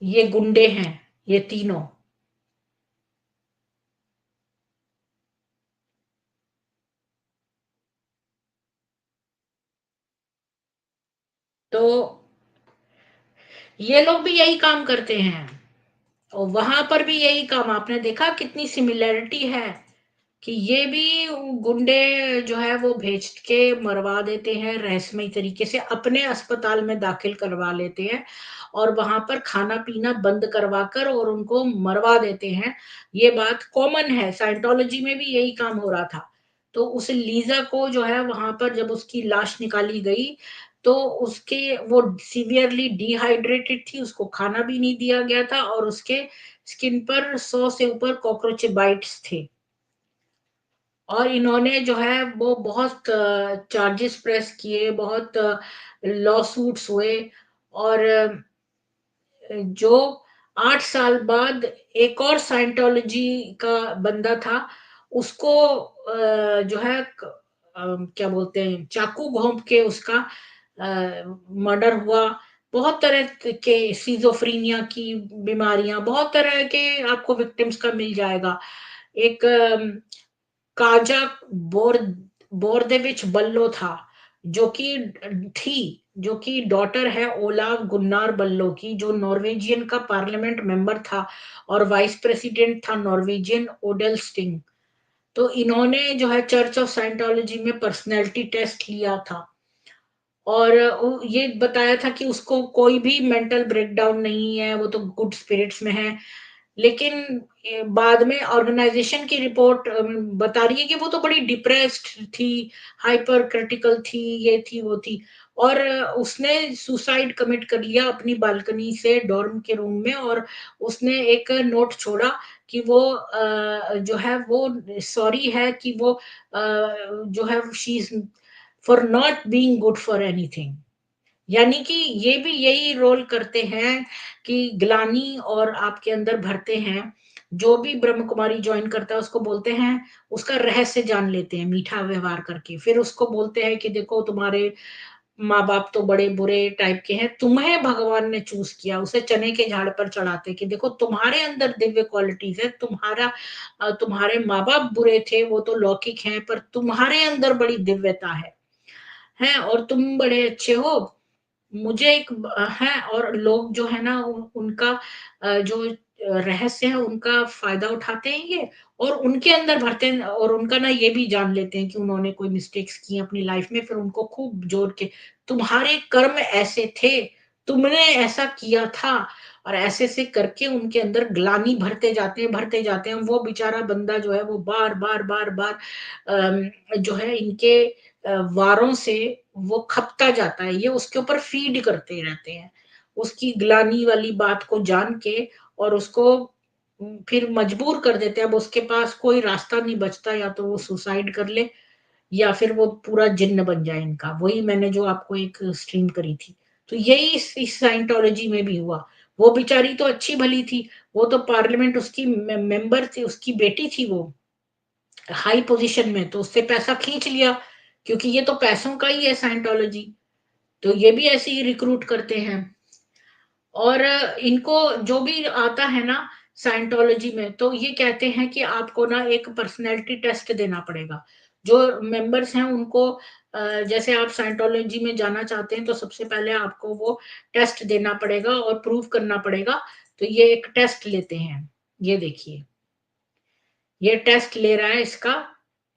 ये गुंडे हैं, ये तीनों। तो ये लोग भी यही काम करते हैं और वहां पर भी यही काम। आपने देखा कितनी सिमिलैरिटी है कि ये भी गुंडे जो है वो भेज के मरवा देते हैं, रहस्यमय तरीके से अपने अस्पताल में दाखिल करवा लेते हैं और वहां पर खाना पीना बंद करवा कर और उनको मरवा देते हैं। ये बात कॉमन है, साइंटोलॉजी में भी यही काम हो रहा था। तो उस लीजा को जो है वहां पर जब उसकी लाश निकाली गई, तो उसके वो सीवियरली डिहाइड्रेटेड थी, उसको खाना भी नहीं दिया गया था और उसके स्किन पर 100 से ऊपर कॉकरोच बाइट्स थे। और इन्होंने जो है वो बहुत चार्जेस प्रेस किए, बहुत लॉ सूट्स हुए। और जो 8 साल बाद एक और साइंटोलॉजी का बंदा था, उसको जो है क्या बोलते हैं, चाकू घोंप के उसका मर्डर हुआ। बहुत तरह के सिजोफ्रीनिया की बीमारियां, बहुत तरह के आपको विक्टिम्स का मिल जाएगा। एक काजा बोर बोरदेविच बल्लो था, जो कि थी जो कि डॉटर है ओलाव गुन्नार बल्लो की, जो नॉर्वेजियन का पार्लियामेंट मेंबर था और वाइस प्रेसिडेंट था नॉर्वेजियन ओडेल स्टिंग। तो इन्होंने जो है चर्च ऑफ साइंटोलॉजी में पर्सनैलिटी टेस्ट लिया था और ये बताया था कि उसको कोई भी मेंटल ब्रेकडाउन नहीं है, वो तो गुड स्पिरिट्स में है। लेकिन बाद में ऑर्गेनाइजेशन की रिपोर्ट बता रही है कि वो तो बड़ी डिप्रेस्ड थी, हाइपर क्रिटिकल थी, ये थी वो थी। और उसने सुसाइड कमिट कर लिया अपनी बालकनी से डॉर्म के रूम में। और उसने एक नोट छोड़ा कि वो जो है वो सॉरी है कि वो जो है she is for not being good for anything. यानी कि ये भी यही रोल करते हैं कि ग्लानि और आपके अंदर भरते हैं। जो भी ब्रह्म कुमारी जॉइन करता है उसको बोलते हैं, उसका रहस्य जान लेते हैं मीठा व्यवहार करके। फिर उसको बोलते हैं कि देखो तुम्हारे माँ-बाप तो बड़े बुरे टाइप के हैं, तुम्हें भगवान ने चूज़ किया। उसे चने के झाड़ पर चढ़ाते कि देखो तुम्हारे अंदर दिव्य क्वालिटीज़ है, तुम्हारे माँ-बाप बुरे थे, वो तो लौकिक हैं, पर तुम्हारे अंदर बड़ी दिव्यता है और तुम बड़े अच्छे हो। मुझे एक है और लोग जो है ना उनका जो रहस्य है उनका फ़ायदा उठाते हैं ये और उनके अंदर भरते हैं और उनका ना ये भी जान लेते हैं कि उन्होंने कोई मिस्टेक्स की अपनी लाइफ़ में, फिर उनको खूब जोड़ के तुम्हारे कर्म ऐसे थे, तुमने ऐसा किया था और ऐसे-ऐसे करके उनके अंदर ग्लानि भरते जाते हैं। वो बेचारा बंदा जो है वो बार-बार, बार-बार जो है इनके वारों से वो खपता जाता है, ये उसके ऊपर फ़ीड करते रहते हैं। उसकी ग्लानि वाली बात को जान के और उसको फिर मजबूर कर देते हैं। अब उसके पास कोई रास्ता नहीं बचता, या तो वो सुसाइड कर ले या फिर वो पूरा जिन्न बन जाए इनका। वही मैंने जो आपको एक स्ट्रीम करी थी। तो यही इस साइंटोलॉजी में भी हुआ। वो बेचारी तो अच्छी-भली थी, वो तो पार्लियामेंट उसकी मेंबर थी, उसकी बेटी थी वो। हाई पोजीशन में, तो उससे पैसा खींच लिया, क्योंकि ये तो पैसों का ही है साइंटोलॉजी। तो ये भी ऐसे ही रिक्रूट करते हैं। और इनको जो भी आता है ना साइंटोलॉजी में, तो ये कहते हैं कि आपको ना एक पर्सनैलिटी टेस्ट देना पड़ेगा। जो मेंबर्स हैं उनको जैसे आप साइंटोलॉजी में जाना चाहते हैं तो सबसे पहले आपको वो टेस्ट देना पड़ेगा और प्रूव करना पड़ेगा। तो ये एक टेस्ट लेते हैं। ये देखिए, ये टेस्ट ले रहा है इसका,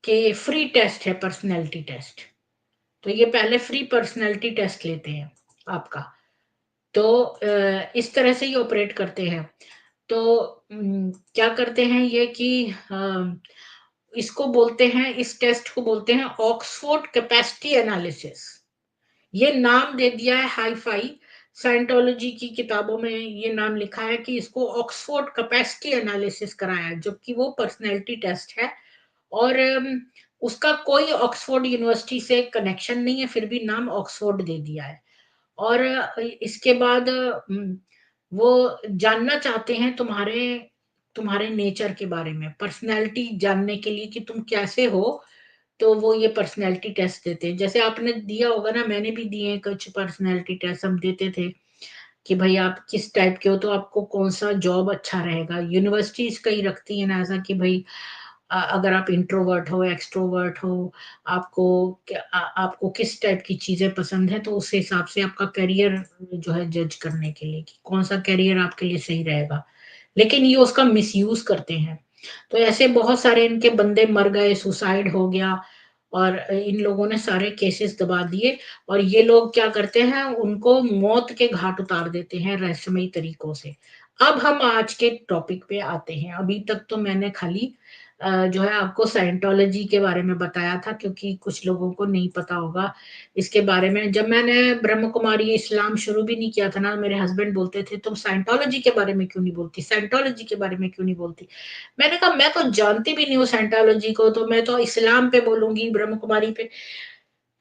कि फ्री टेस्ट है पर्सनैलिटी टेस्ट। तो ये पहले फ्री पर्सनैलिटी टेस्ट लेते हैं आपका। तो इस तरह से ये ऑपरेट करते हैं। तो क्या करते हैं ये कि इसको बोलते हैं, इस टेस्ट को बोलते हैं ऑक्सफोर्ड कैपेसिटी एनालिसिस। ये नाम दे दिया है हाई-फाई। साइंटोलॉजी की किताबों में ये नाम लिखा है कि इसको ऑक्सफोर्ड कैपेसिटी एनालिसिस कराया है, जबकि वो पर्सनैलिटी टेस्ट है। और उसका कोई ऑक्सफोर्ड यूनिवर्सिटी से कनेक्शन नहीं है, फिर भी नाम ऑक्सफोर्ड दे दिया है। और इसके बाद वो जानना चाहते हैं तुम्हारे तुम्हारे नेचर के बारे में, पर्सनैलिटी जानने के लिए कि तुम कैसे हो, तो वो ये पर्सनैलिटी टेस्ट देते हैं। जैसे आपने दिया होगा ना, मैंने भी दिए हैं कुछ पर्सनैलिटी टेस्ट हम देते थे, कि भई आप किस टाइप के हो, तो आपको कौन-सा जॉब अच्छा रहेगा। यूनिवर्सिटीज़ कई रखती हैं ना ऐसा कि भई अगर आप इंट्रोवर्ट हो, एक्सट्रोवर्ट हो, आपको आपको किस टाइप की चीज़ें पसंद है, तो उस हिसाब से आपका करियर जो है जज करने के लिए कि कौन-सा करियर आपके लिए सही रहेगा। लेकिन ये उसका मिसयूज़ करते हैं। तो ऐसे बहुत सारे इनके बंदे मर गए, सुसाइड हो गया और इन लोगों ने सारे केसेस दबा दिए और ये लोग क्या करते हैं, उनको मौत के घाट उतार देते हैं रहस्यमयी तरीकों से। अब हम आज के टॉपिक पे आते हैं। अभी तक तो मैंने खाली जो है आपको साइंटोलॉजी के बारे में बताया था, क्योंकि कुछ लोगों को नहीं पता होगा इसके बारे में। जब मैंने ब्रह्म कुमारी इस्लाम शुरू भी नहीं किया था ना, मेरे हस्बैंड बोलते थे, "तुम साइंटोलॉजी के बारे में क्यों नहीं बोलती? साइंटोलॉजी के बारे में क्यों नहीं बोलती?" मैंने कहा, "मैं तो जानती भी नहीं हूँ साइंटोलॉजी को, तो मैं तो इस्लाम पे बोलूँगी, ब्रह्म कुमारी पे।"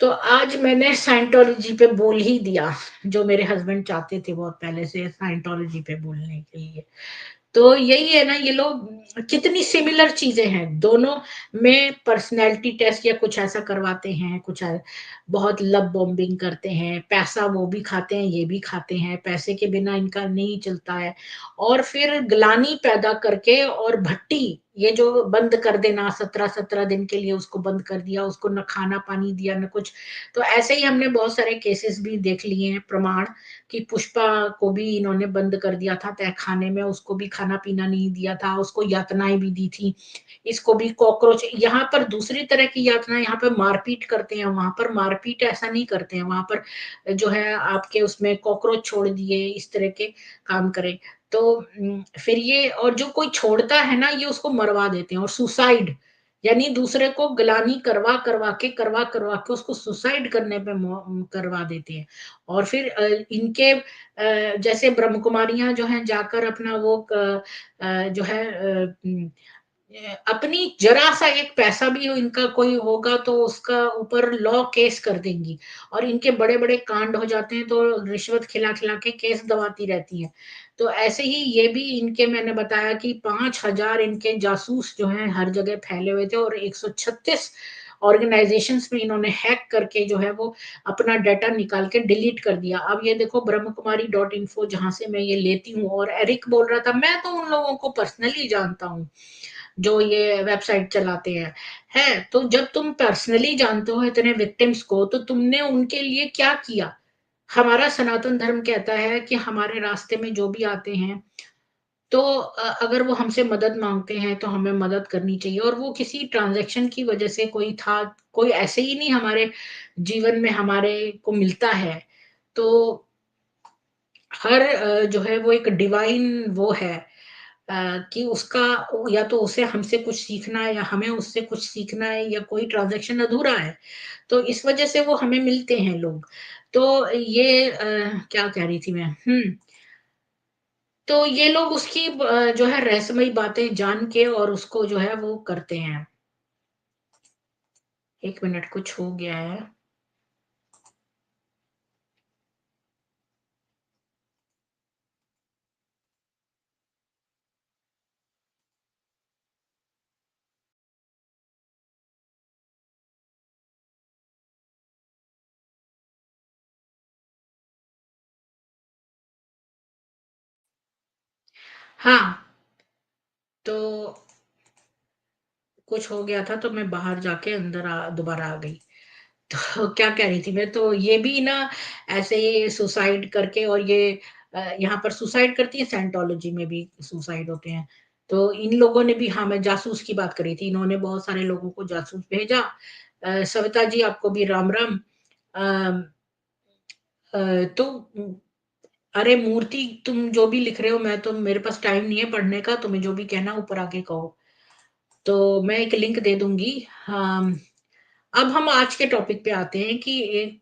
तो आज मैंने साइंटोलॉजी पे बोल ही दिया, जो मेरे हस्बैंड चाहते थे बहुत पहले से साइंटोलॉजी पे बोलने के लिए। तो यही है ना, ये लोग कितनी सिमिलर चीज़ें हैं, दोनों में पर्सनैलिटी टेस्ट या कुछ ऐसा करवाते हैं, बहुत लव बॉम्बिंग करते हैं, पैसा वो भी खाते हैं, ये भी खाते हैं, पैसे के बिना इनका नहीं चलता है। और फिर ग्लानि पैदा करके और भट्टी, ये जो बंद कर देना 17-17 दिन के लिए उसको बंद कर दिया, उसको ना खाना-पानी दिया, ना कुछ। तो ऐसे ही हमने बहुत सारे केसेस भी देख लिए हैं, प्रमाण कि पुष्पा को भी इन्होंने बंद कर दिया था तहखाने में, उसको भी खाना-पीना नहीं दिया था, उसको यातनाएँ भी दी थी। इसको भी कॉकरोच, यहाँ पर दूसरी तरह की यातना, यहाँ पे मारपीट करते हैं, वहाँ पर मारपीट ऐसा नहीं करते हैं, वहाँ पर जो है आपके उसमें कॉकरोच छोड़ दिए, इस तरह के काम करे। तो फिर ये, और जो कोई छोड़ता है ना, ये उसको मरवा देते हैं। और सुसाइड, यानी दूसरे को ग्लानि करवा के उसको सुसाइड करने पे करवा देते हैं। और फिर इनके जैसे ब्रह्म कुमारियाँ जो हैं जाकर अपना वो जो है अपनी जरा सा एक पैसा भी इनका कोई होगा तो उसका ऊपर लॉ केस कर देंगी, और इनके बड़े बड़े कांड हो जाते हैं तो रिश्वत खिला खिला के केस दबाती रहती है। तो ऐसे ही ये भी इनके, मैंने बताया कि 5,000 इनके जासूस जो हैं हर जगह फैले हुए थे, और 136 ऑर्गेनाइजेशंस में इन्होंने हैक करके जो है वो अपना डाटा निकाल के डिलीट कर दिया। अब ये देखो ब्रह्मकुमारी.info जहां से मैं ये लेती हूँ, और एरिक बोल रहा था मैं तो उन लोगों को पर्सनली जानता हूँ जो ये वेबसाइट चलाते हैं। है तो जब तुम पर्सनली जानते हो इतने विक्टिम्स को, तो तुमने उनके लिए क्या किया? हमारा सनातन धर्म कहता है कि हमारे रास्ते में जो भी आते हैं, तो अगर वो हमसे मदद मांगते हैं तो हमें मदद करनी चाहिए, और वो किसी ट्रांजैक्शन की वजह से कोई था, कोई ऐसे ही नहीं हमारे जीवन में हमारे को मिलता है। तो हर जो है वो एक डिवाइन वो है, कि उसका या तो उसे हमसे कुछ सीखना है या हमें उससे कुछ सीखना है, या कोई ट्रांजैक्शन अधूरा है, तो इस वजह से वो हमें मिलते हैं लोग। तो ये क्या कह रही थी मैं? तो ये लोग उसकी जो है रहस्यमयी बातें जान के और उसको जो है वो करते हैं। 1 मिनट कुछ हो गया है। हाँ, तो कुछ हो गया था तो मैं बाहर जाके अंदर दोबारा आ गई। तो क्या कह रही थी मैं? तो ये भी ना ऐसे ही सुसाइड करके, और ये यहाँ पर सुसाइड करती है, साइंटोलॉजी में भी सुसाइड होते हैं। तो इन लोगों ने भी, हाँ, मैं जासूस की बात कर रही थी, इन्होंने बहुत सारे लोगों को जासूस भेजा। सविता जी आपको भी राम राम। अ, तो अरे मूर्ति, तुम जो भी लिख रहे हो, मैं तो, मेरे पास टाइम नहीं है पढ़ने का, तुम्हें जो भी कहना ऊपर आके कहो। तो मैं एक लिंक दे दूंगी। हाँ, अब हम आज के टॉपिक पे आते हैं कि एक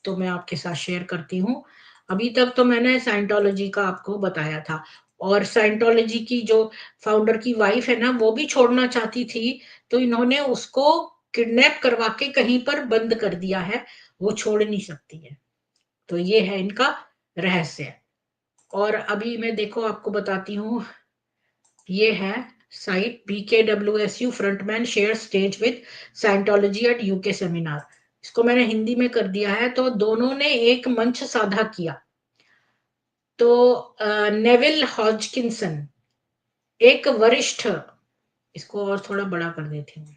तो मैं आपके साथ शेयर करती हूँ। अभी तक तो मैंने साइंटोलॉजी का आपको बताया था, और साइंटोलॉजी की जो फाउंडर की वाइफ है ना, वो भी छोड़ना चाहती थी, तो इन्होंने उसको किडनैप करवा के कहीं पर बंद कर दिया है, वो छोड़ नहीं सकती है। तो ये है इनका रहस्य। और अभी मैं देखो आपको बताती हूँ, ये है site BKWSU frontman share stage with Scientology at UK seminar. इसको मैंने हिंदी में कर दिया है। तो दोनों ने एक मंच साझा किया। तो नेविल हॉजकिंसन एक वरिष्ठ, इसको और थोड़ा बड़ा कर देती हूँ।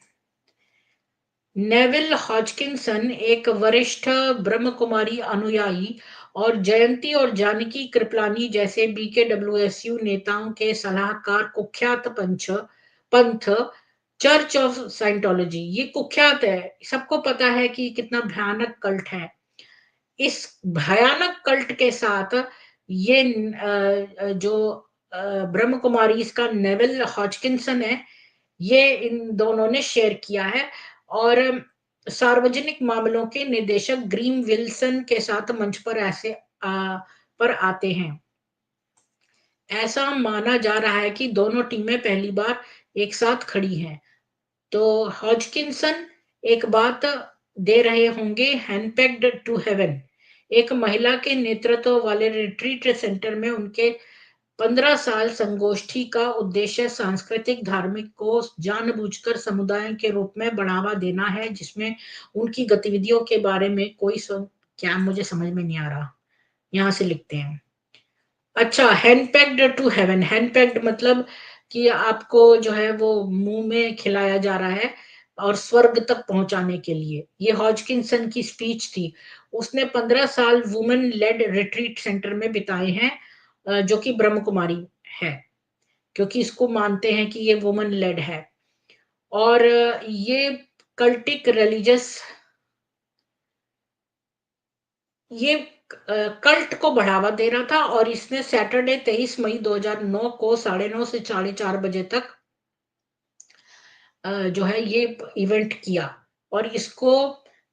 नेविल हॉजकिंसन एक वरिष्ठ ब्रह्म कुमारी अनुयायी, और जयंती और जानकी कृपलानी जैसे BKWSU नेताओं के सलाहकार कुख्यात पंथ चर्च ऑफ साइंटोलॉजी, ये कुख्यात है, सबको पता है कि कितना भयानक कल्ट है। इस भयानक कल्ट के साथ ये जो ब्रह्म कुमारी इसका नेविल हॉजकिंसन है, ये इन दोनों ने शेयर किया है। और सार्वजनिक मामलों के निदेशक ग्रीम विल्सन के साथ मंच पर पर आते हैं। ऐसा माना जा रहा है कि दोनों टीमें पहली बार एक साथ खड़ी हैं। तो हॉजकिंसन एक बात दे रहे होंगे, हैंडपेक्ड टू हेवन, एक महिला के नेतृत्व वाले रिट्रीट सेंटर में उनके 15 साल संगोष्ठी का उद्देश्य सांस्कृतिक धार्मिक को जानबूझकर समुदाय के रूप में बढ़ावा देना है, जिसमें उनकी गतिविधियों के बारे में कोई क्या, मुझे समझ में नहीं आ रहा। यहाँ से लिखते हैं। अच्छा, हैंडपेक्ड टू हेवन, हैंडपेक्ड मतलब कि आपको जो है वो मुंह में खिलाया जा रहा है और स्वर्ग तक पहुंचाने के लिए, ये हॉजकिंसन की स्पीच थी। उसने 15 साल वुमेन लेड रिट्रीट सेंटर में बिताए हैं, जो कि ब्रह्म कुमारी है, क्योंकि इसको मानते हैं कि ये वुमेन लेड है। और ये कल्टिक रिलीजियस, ये कल्ट को बढ़ावा दे रहा था, और इसने सैटरडे 23 मई 2009 को 9:30 से 4:30 बजे तक जो है ये इवेंट किया, और इसको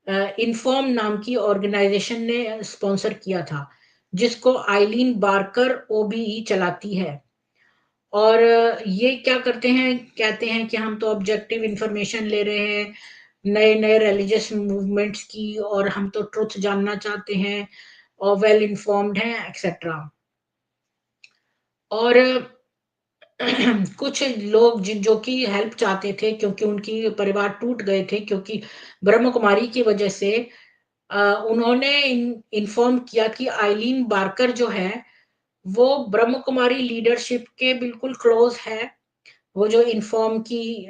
इन्फॉर्म नाम की ऑर्गेनाइजेशन ने स्पॉन्सर किया था, जिसको आइलीन बार्कर OBE चलाती है। और ये क्या करते हैं, कहते हैं कि हम तो ऑब्जेक्टिव इंफॉर्मेशन ले रहे हैं नए नए रिलीजियस मूवमेंट्स की, और हम तो ट्रुथ जानना चाहते हैं और वेल इन्फॉर्म्ड हैं एक्सेट्रा। और कुछ लोग जो कि हेल्प चाहते थे, क्योंकि उनकी परिवार टूट गए थे क्योंकि ब्रह्म कुमारी की वजह से, उन्होंने इन्फॉर्म किया कि आइलीन बार्कर जो है वो ब्रह्म कुमारी लीडरशिप के बिल्कुल क्लोज है। वो जो इन्फॉर्म की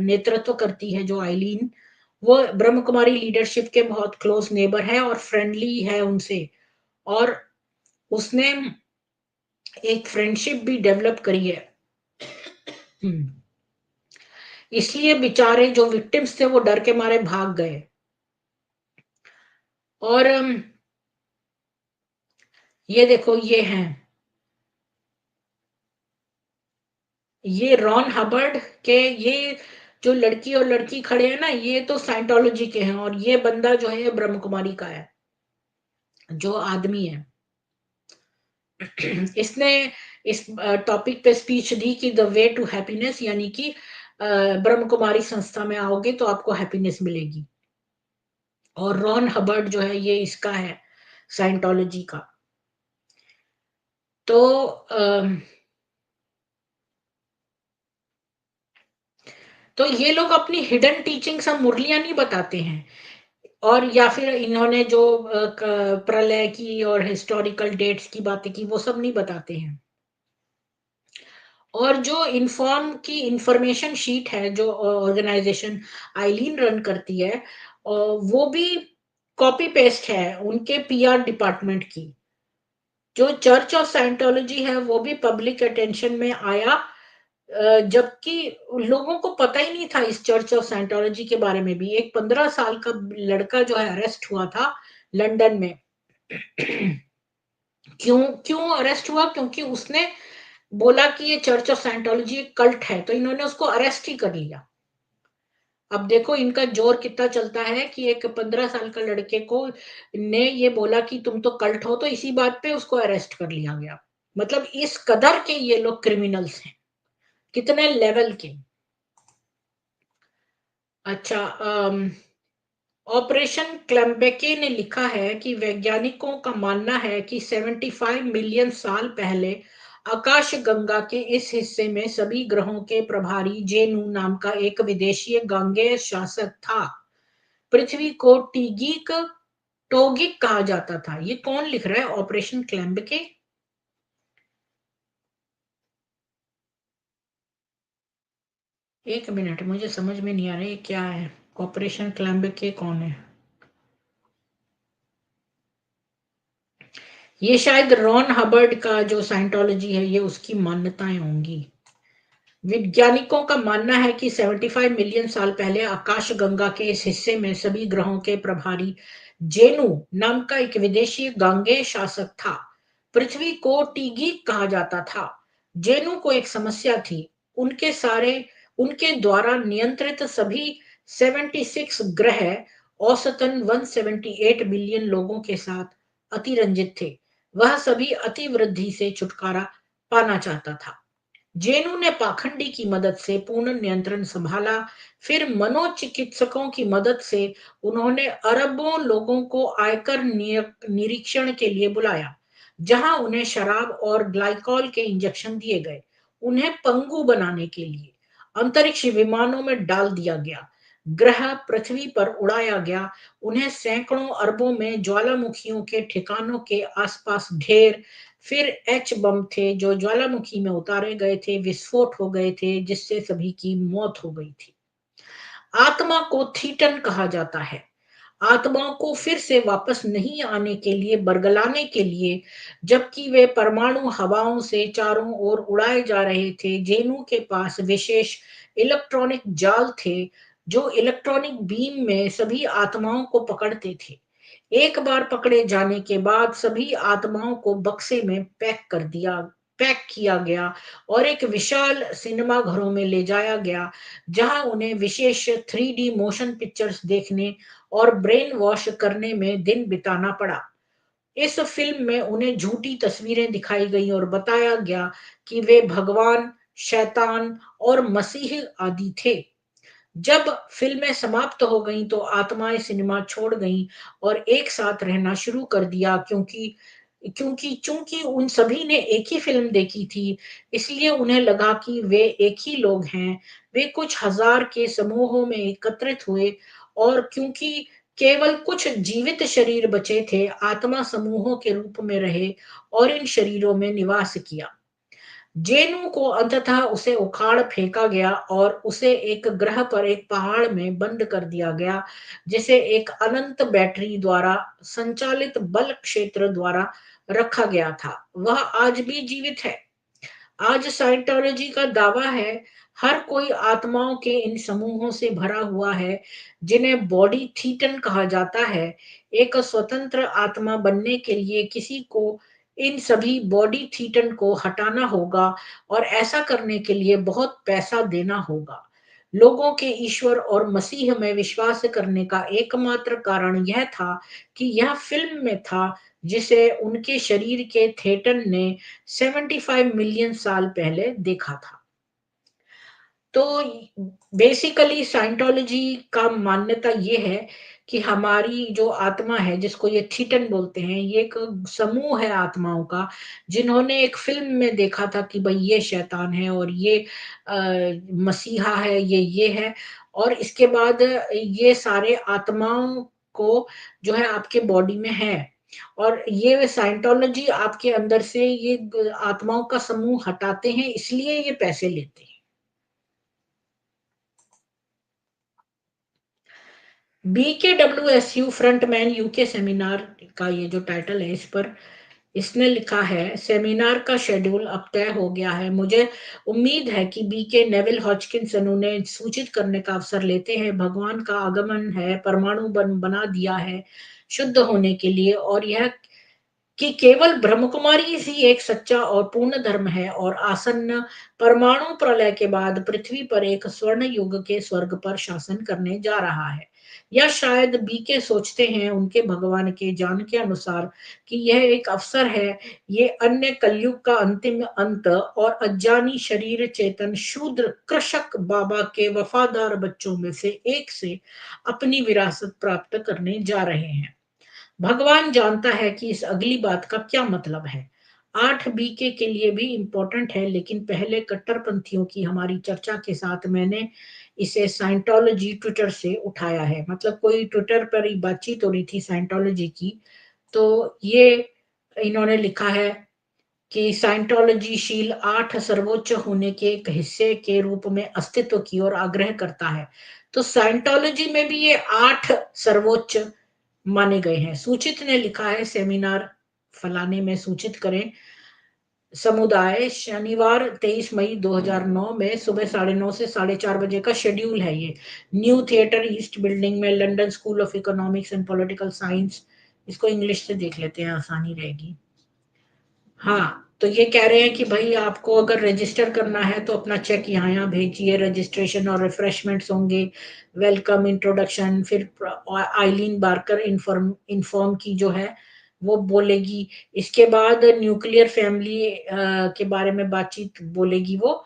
नेतृत्व करती है, जो आइलीन, वो ब्रह्म कुमारी लीडरशिप के बहुत क्लोज नेबर है और फ्रेंडली है उनसे। और उसने एक फ्रेंडशिप भी डेवलप करी है। हम्म, इसलिए बेचारे जो विक्टिम्स थे वो डर के मारे भाग गए। और ये देखो, ये रॉन हबर्ड के, ये जो लड़की और लड़की खड़े हैं ना, ये तो साइंटोलॉजी के हैं, और ये बंदा जो है ब्रह्म कुमारी का है, जो आदमी है। इसने इस टॉपिक पे स्पीच दी कि द वे टू हैप्पीनेस, यानी कि ब्रह्म कुमारी संस्था में आओगे तो आपको हैप्पीनेस मिलेगी। और रॉन हबर्ड जो है ये इसका है, साइंटोलॉजी का। तो तो ये लोग अपनी हिडन टीचिंग्स हम मुरलियां नहीं बताते हैं, और या फिर इन्होंने जो प्रलय की और हिस्टोरिकल डेट्स की बातें की वो सब नहीं बताते हैं। और जो इन्फॉर्म की इंफॉर्मेशन शीट है, जो ऑर्गेनाइजेशन आइलीन रन करती है, वो भी कॉपी पेस्ट है उनके पीआर डिपार्टमेंट की। जो चर्च ऑफ साइंटोलॉजी है वो भी पब्लिक अटेंशन में आया, जबकि लोगों को पता ही नहीं था इस चर्च ऑफ साइंटोलॉजी के बारे में भी। एक 15 साल का लड़का जो है अरेस्ट हुआ था लंदन में। क्यों क्यों अरेस्ट हुआ? क्योंकि उसने बोला कि ये चर्च ऑफ साइंटोलॉजी एक कल्ट है, तो इन्होंने उसको अरेस्ट ही कर लिया। अब देखो इनका जोर कितना चलता है कि एक 15 साल का लड़के को ने ये बोला कि तुम तो कल्ट हो, तो इसी बात पे उसको अरेस्ट कर लिया गया। मतलब इस कदर के ये लोग क्रिमिनल्स हैं, कितने लेवल के। अच्छा, ऑपरेशन क्लैम्बेके ने लिखा है कि वैज्ञानिकों का मानना है कि 75 मिलियन साल पहले आकाश गंगा के इस हिस्से में सभी ग्रहों के प्रभारी जेनु नाम का एक विदेशी गांगेय शासक था। पृथ्वी को टोगिक कहा जाता था। ये कौन लिख रहा है? ऑपरेशन क्लैम्बेके। एक मिनट, मुझे समझ में नहीं आ रहा है ये क्या है। ऑपरेशन क्लैम्बेके कौन है? ये शायद रॉन हबर्ड का जो साइंटोलॉजी है, ये उसकी मान्यताएं होंगी। वैज्ञानिकों का मानना है कि 75 मिलियन साल पहले आकाश गंगा के इस हिस्से में सभी ग्रहों के प्रभारी जेनु नाम का एक विदेशी गांगेय शासक था। पृथ्वी को टीगी कहा जाता था। जेनु को एक समस्या थी। उनके द्वारा नियंत्रित सभी 76 ग्रह औसतन 178 बिलियन लोगों के साथ अतिरंजित थे। वह सभी अतिवृद्धि से छुटकारा पाना चाहता था। जेनू ने पाखंडी की मदद से पूर्ण नियंत्रण संभाला। फिर मनोचिकित्सकों की मदद से उन्होंने अरबों लोगों को आयकर निरीक्षण के लिए बुलाया, जहां उन्हें शराब और ग्लाइकॉल के इंजेक्शन दिए गए। उन्हें पंगु बनाने के लिए अंतरिक्ष विमानों में डाल दिया गया। ग्रह पृथ्वी पर उड़ाया गया। उन्हें सैकड़ों अरबों में ज्वालामुखियों के ठिकानों के आसपास ढेर, फिर एच बम थे जो ज्वालामुखी में उतारे गए थे, विस्फोट हो गए थे जिससे सभी की मौत हो गई थी। आत्मा को थीटन कहा जाता है। आत्माओं को फिर से वापस नहीं आने के लिए, बरगलाने के लिए, जबकि वे परमाणु हवाओं से चारों ओर उड़ाए जा रहे थे। जेनू के पास विशेष इलेक्ट्रॉनिक जाल थे जो इलेक्ट्रॉनिक बीम में सभी आत्माओं को पकड़ते थे। एक बार पकड़े जाने के बाद सभी आत्माओं को बक्से में पैक किया गया और एक विशाल सिनेमा घरों में ले जाया गया, जहां उन्हें विशेष 3D मोशन पिक्चर्स देखने और ब्रेन वॉश करने में दिन बिताना पड़ा। इस फिल्म में उन्हें झूठी तस्वीरें दिखाई गई और बताया गया कि वे भगवान शैतान और मसीह आदि थे। जब फिल्में समाप्त हो गईं तो आत्माएं सिनेमा छोड़ गईं और एक साथ रहना शुरू कर दिया, क्योंकि क्योंकि चूंकि उन सभी ने एक ही फिल्म देखी थी, इसलिए उन्हें लगा कि वे एक ही लोग हैं। वे कुछ हजार के समूहों में एकत्रित हुए, और क्योंकि केवल कुछ जीवित शरीर बचे थे, आत्मा समूहों के रूप में रहे और इन शरीरों में निवास किया। जेनू को अंततः उसे उखाड़ फेंका गया और उसे एक ग्रह पर एक पहाड़ में बंद कर दिया गया, जिसे एक अनंत बैटरी द्वारा संचालित बल क्षेत्र द्वारा रखा गया था। वह आज भी जीवित है। आज साइंटोलॉजी का दावा है हर कोई आत्माओं के इन समूहों से भरा हुआ है, जिन्हें बॉडी थीटन कहा जाता है। एक स्वतंत्र आत्मा बनने के लिए किसी को इन सभी बॉडी थीटन को हटाना होगा, और ऐसा करने के लिए बहुत पैसा देना होगा। लोगों के ईश्वर और मसीह में विश्वास करने का एकमात्र कारण यह था कि यह फिल्म में था, जिसे उनके शरीर के थेटन ने 75 मिलियन साल पहले देखा था। तो बेसिकली साइंटोलॉजी का मान्यता ये है कि हमारी जो आत्मा है, जिसको ये थीटन बोलते हैं, ये एक समूह है आत्माओं का, जिन्होंने एक फिल्म में देखा था कि भाई ये शैतान है और ये मसीहा है, ये है। और इसके बाद ये सारे आत्माओं को जो है आपके बॉडी में है, और ये साइंटोलॉजी आपके अंदर से ये आत्माओं का समूह हटाते हैं, इसलिए ये पैसे लेते हैं। BKWSU फ्रंटमैन यूके सेमिनार का ये जो टाइटल है, इस पर इसने लिखा है, सेमिनार का शेड्यूल अब तय हो गया है। मुझे उम्मीद है कि बीके नेविल हॉजकिंसन उन्हें सूचित करने का अवसर लेते हैं। भगवान का आगमन है, परमाणु बना दिया है शुद्ध होने के लिए, और यह कि केवल ब्रह्मकुमारी ही एक सच्चा और पूर्ण धर्म है, और आसन्न परमाणु प्रलय के बाद पृथ्वी पर एक स्वर्ण युग के स्वर्ग पर शासन करने जा रहा है। या शायद बीके सोचते हैं उनके भगवान के ज्ञान के अनुसार कि यह एक अवसर है, ये अन्य कलयुग का अंतिम अंत, और अज्ञानी शरीर चेतन शूद्र कृषक बाबा के वफादार बच्चों में से एक से अपनी विरासत प्राप्त करने जा रहे हैं। भगवान जानता है कि इस अगली बात का क्या मतलब है। 8 BK के लिए भी इम्पोर्टेंट है, लेकिन पहले कट्टरपंथियों की हमारी चर्चा के साथ मैंने इसे साइंटोलॉजी ट्विटर से उठाया है। मतलब कोई ट्विटर पर ही बातचीत हो रही थी साइंटोलॉजी की, तो ये इन्होंने लिखा है कि साइंटोलॉजी शील 8 सर्वोच्च होने के एक हिस्से के रूप में अस्तित्व की ओर आग्रह करता है। तो साइंटोलॉजी में भी ये 8 सर्वोच्च माने गए हैं। सूचित ने लिखा है, सेमिनार फलाने में सूचित करें समुदाय, शनिवार 23 मई 2009 में सुबह 9:30 से 4:30 बजे का शेड्यूल है ये। न्यू थिएटर ईस्ट बिल्डिंग में, London school of economics and political science. इसको इंग्लिश से देख लेते हैं, आसानी रहेगी। हाँ, तो ये कह रहे हैं कि भाई आपको अगर रजिस्टर करना है तो अपना चेक यहाँ भेजिए। रजिस्ट्रेशन और रिफ्रेशमेंट्स होंगे, वेलकम, इंट्रोडक्शन, फिर आइलीन बार्कर इन्फॉर्म की जो है वो बोलेगी। इसके बाद न्यूक्लियर फैमिली के बारे में बातचीत बोलेगी वो,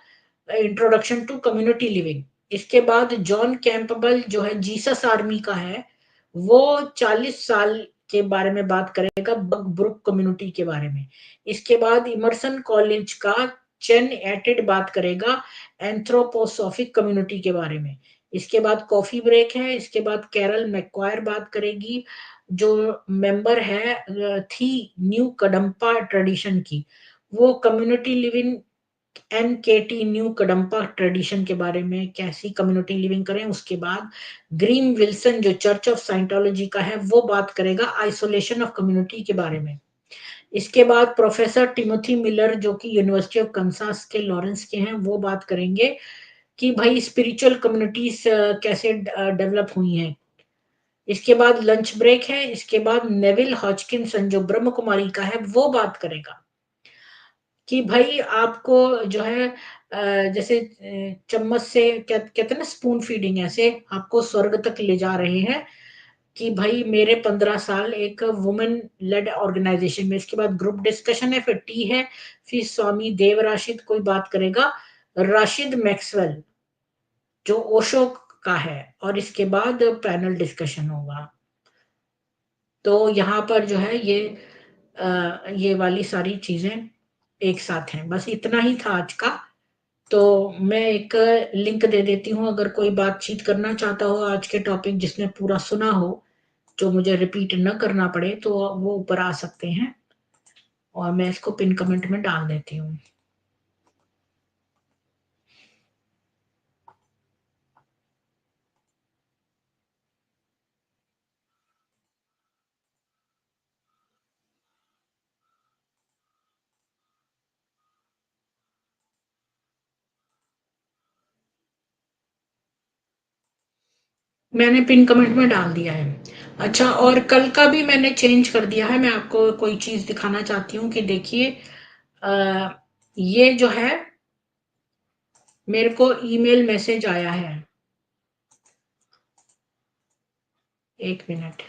इंट्रोडक्शन टू कम्युनिटी लिविंग। इसके बाद जॉन कैंपबेल जो है जीसस आर्मी का है, वो 40 साल के बारे में बात करेगा, बग ब्रुक कम्युनिटी के बारे में। इसके बाद इमर्सन कॉलेज का चेन एटेड बात करेगा एंथ्रोपोसॉफिक कम्युनिटी के बारे में। इसके बाद कॉफी ब्रेक है। इसके बाद कैरल मैक्वायर बात करेगी, जो मेंबर है थी न्यू कडम्पा ट्रेडिशन की। वो community living NKT new Kadampa tradition के बारे में, कैसी कम्युनिटी लिविंग करें। उसके बाद ग्रीम विल्सन जो चर्च ऑफ साइंटोलॉजी का है, वो बात करेगा आइसोलेशन ऑफ कम्युनिटी के बारे में। इसके बाद प्रोफेसर टिमोथी मिलर जो कि यूनिवर्सिटी ऑफ कंसास के लॉरेंस के हैं, वो बात करेंगे कि भाई स्पिरिचुअल कम्युनिटीज कैसे डेवलप हुई हैं। इसके बाद लंच ब्रेक है। इसके बाद नेविल हॉजकिंसन जो ब्रह्म कुमारी का है, वो बात करेगा कि भाई आपको जो है जैसे चम्मच से कहते हैं ना स्पून फीडिंग, ऐसे आपको स्वर्ग तक ले जा रहे हैं कि भाई मेरे 15 साल एक वुमेन लेड ऑर्गेनाइजेशन में। इसके बाद ग्रुप डिस्कशन है, फिर टी है, फिर स्वामी देवराशित कोई बात करेगा राशिद मैक्सवेल, जो ओशो का है, और इसके बाद पैनल डिस्कशन होगा। तो यहाँ पर जो है ये वाली सारी चीज़ें एक साथ हैं। बस इतना ही था आज का। तो मैं एक लिंक दे देती हूँ, अगर कोई बातचीत करना चाहता हो आज के टॉपिक जिसने पूरा सुना हो, जो मुझे रिपीट न करना पड़े, तो वो ऊपर आ सकते हैं और मैं इसको पिन कमेंट में डाल देती हूँ। मैंने पिन कमेंट में डाल दिया है। अच्छा, और कल का भी मैंने चेंज कर दिया है। मैं आपको कोई चीज़ दिखाना चाहती हूँ कि देखिए, अ, ये जो है, मेरे को ईमेल मैसेज आया है। 1 मिनट।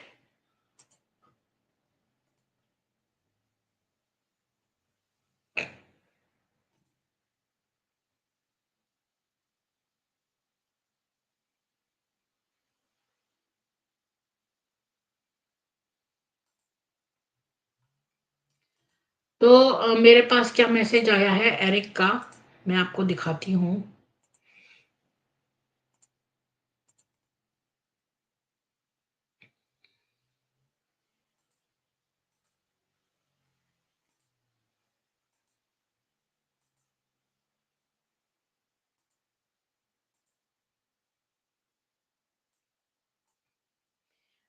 तो मेरे पास क्या मैसेज आया है एरिक का, मैं आपको दिखाती हूँ।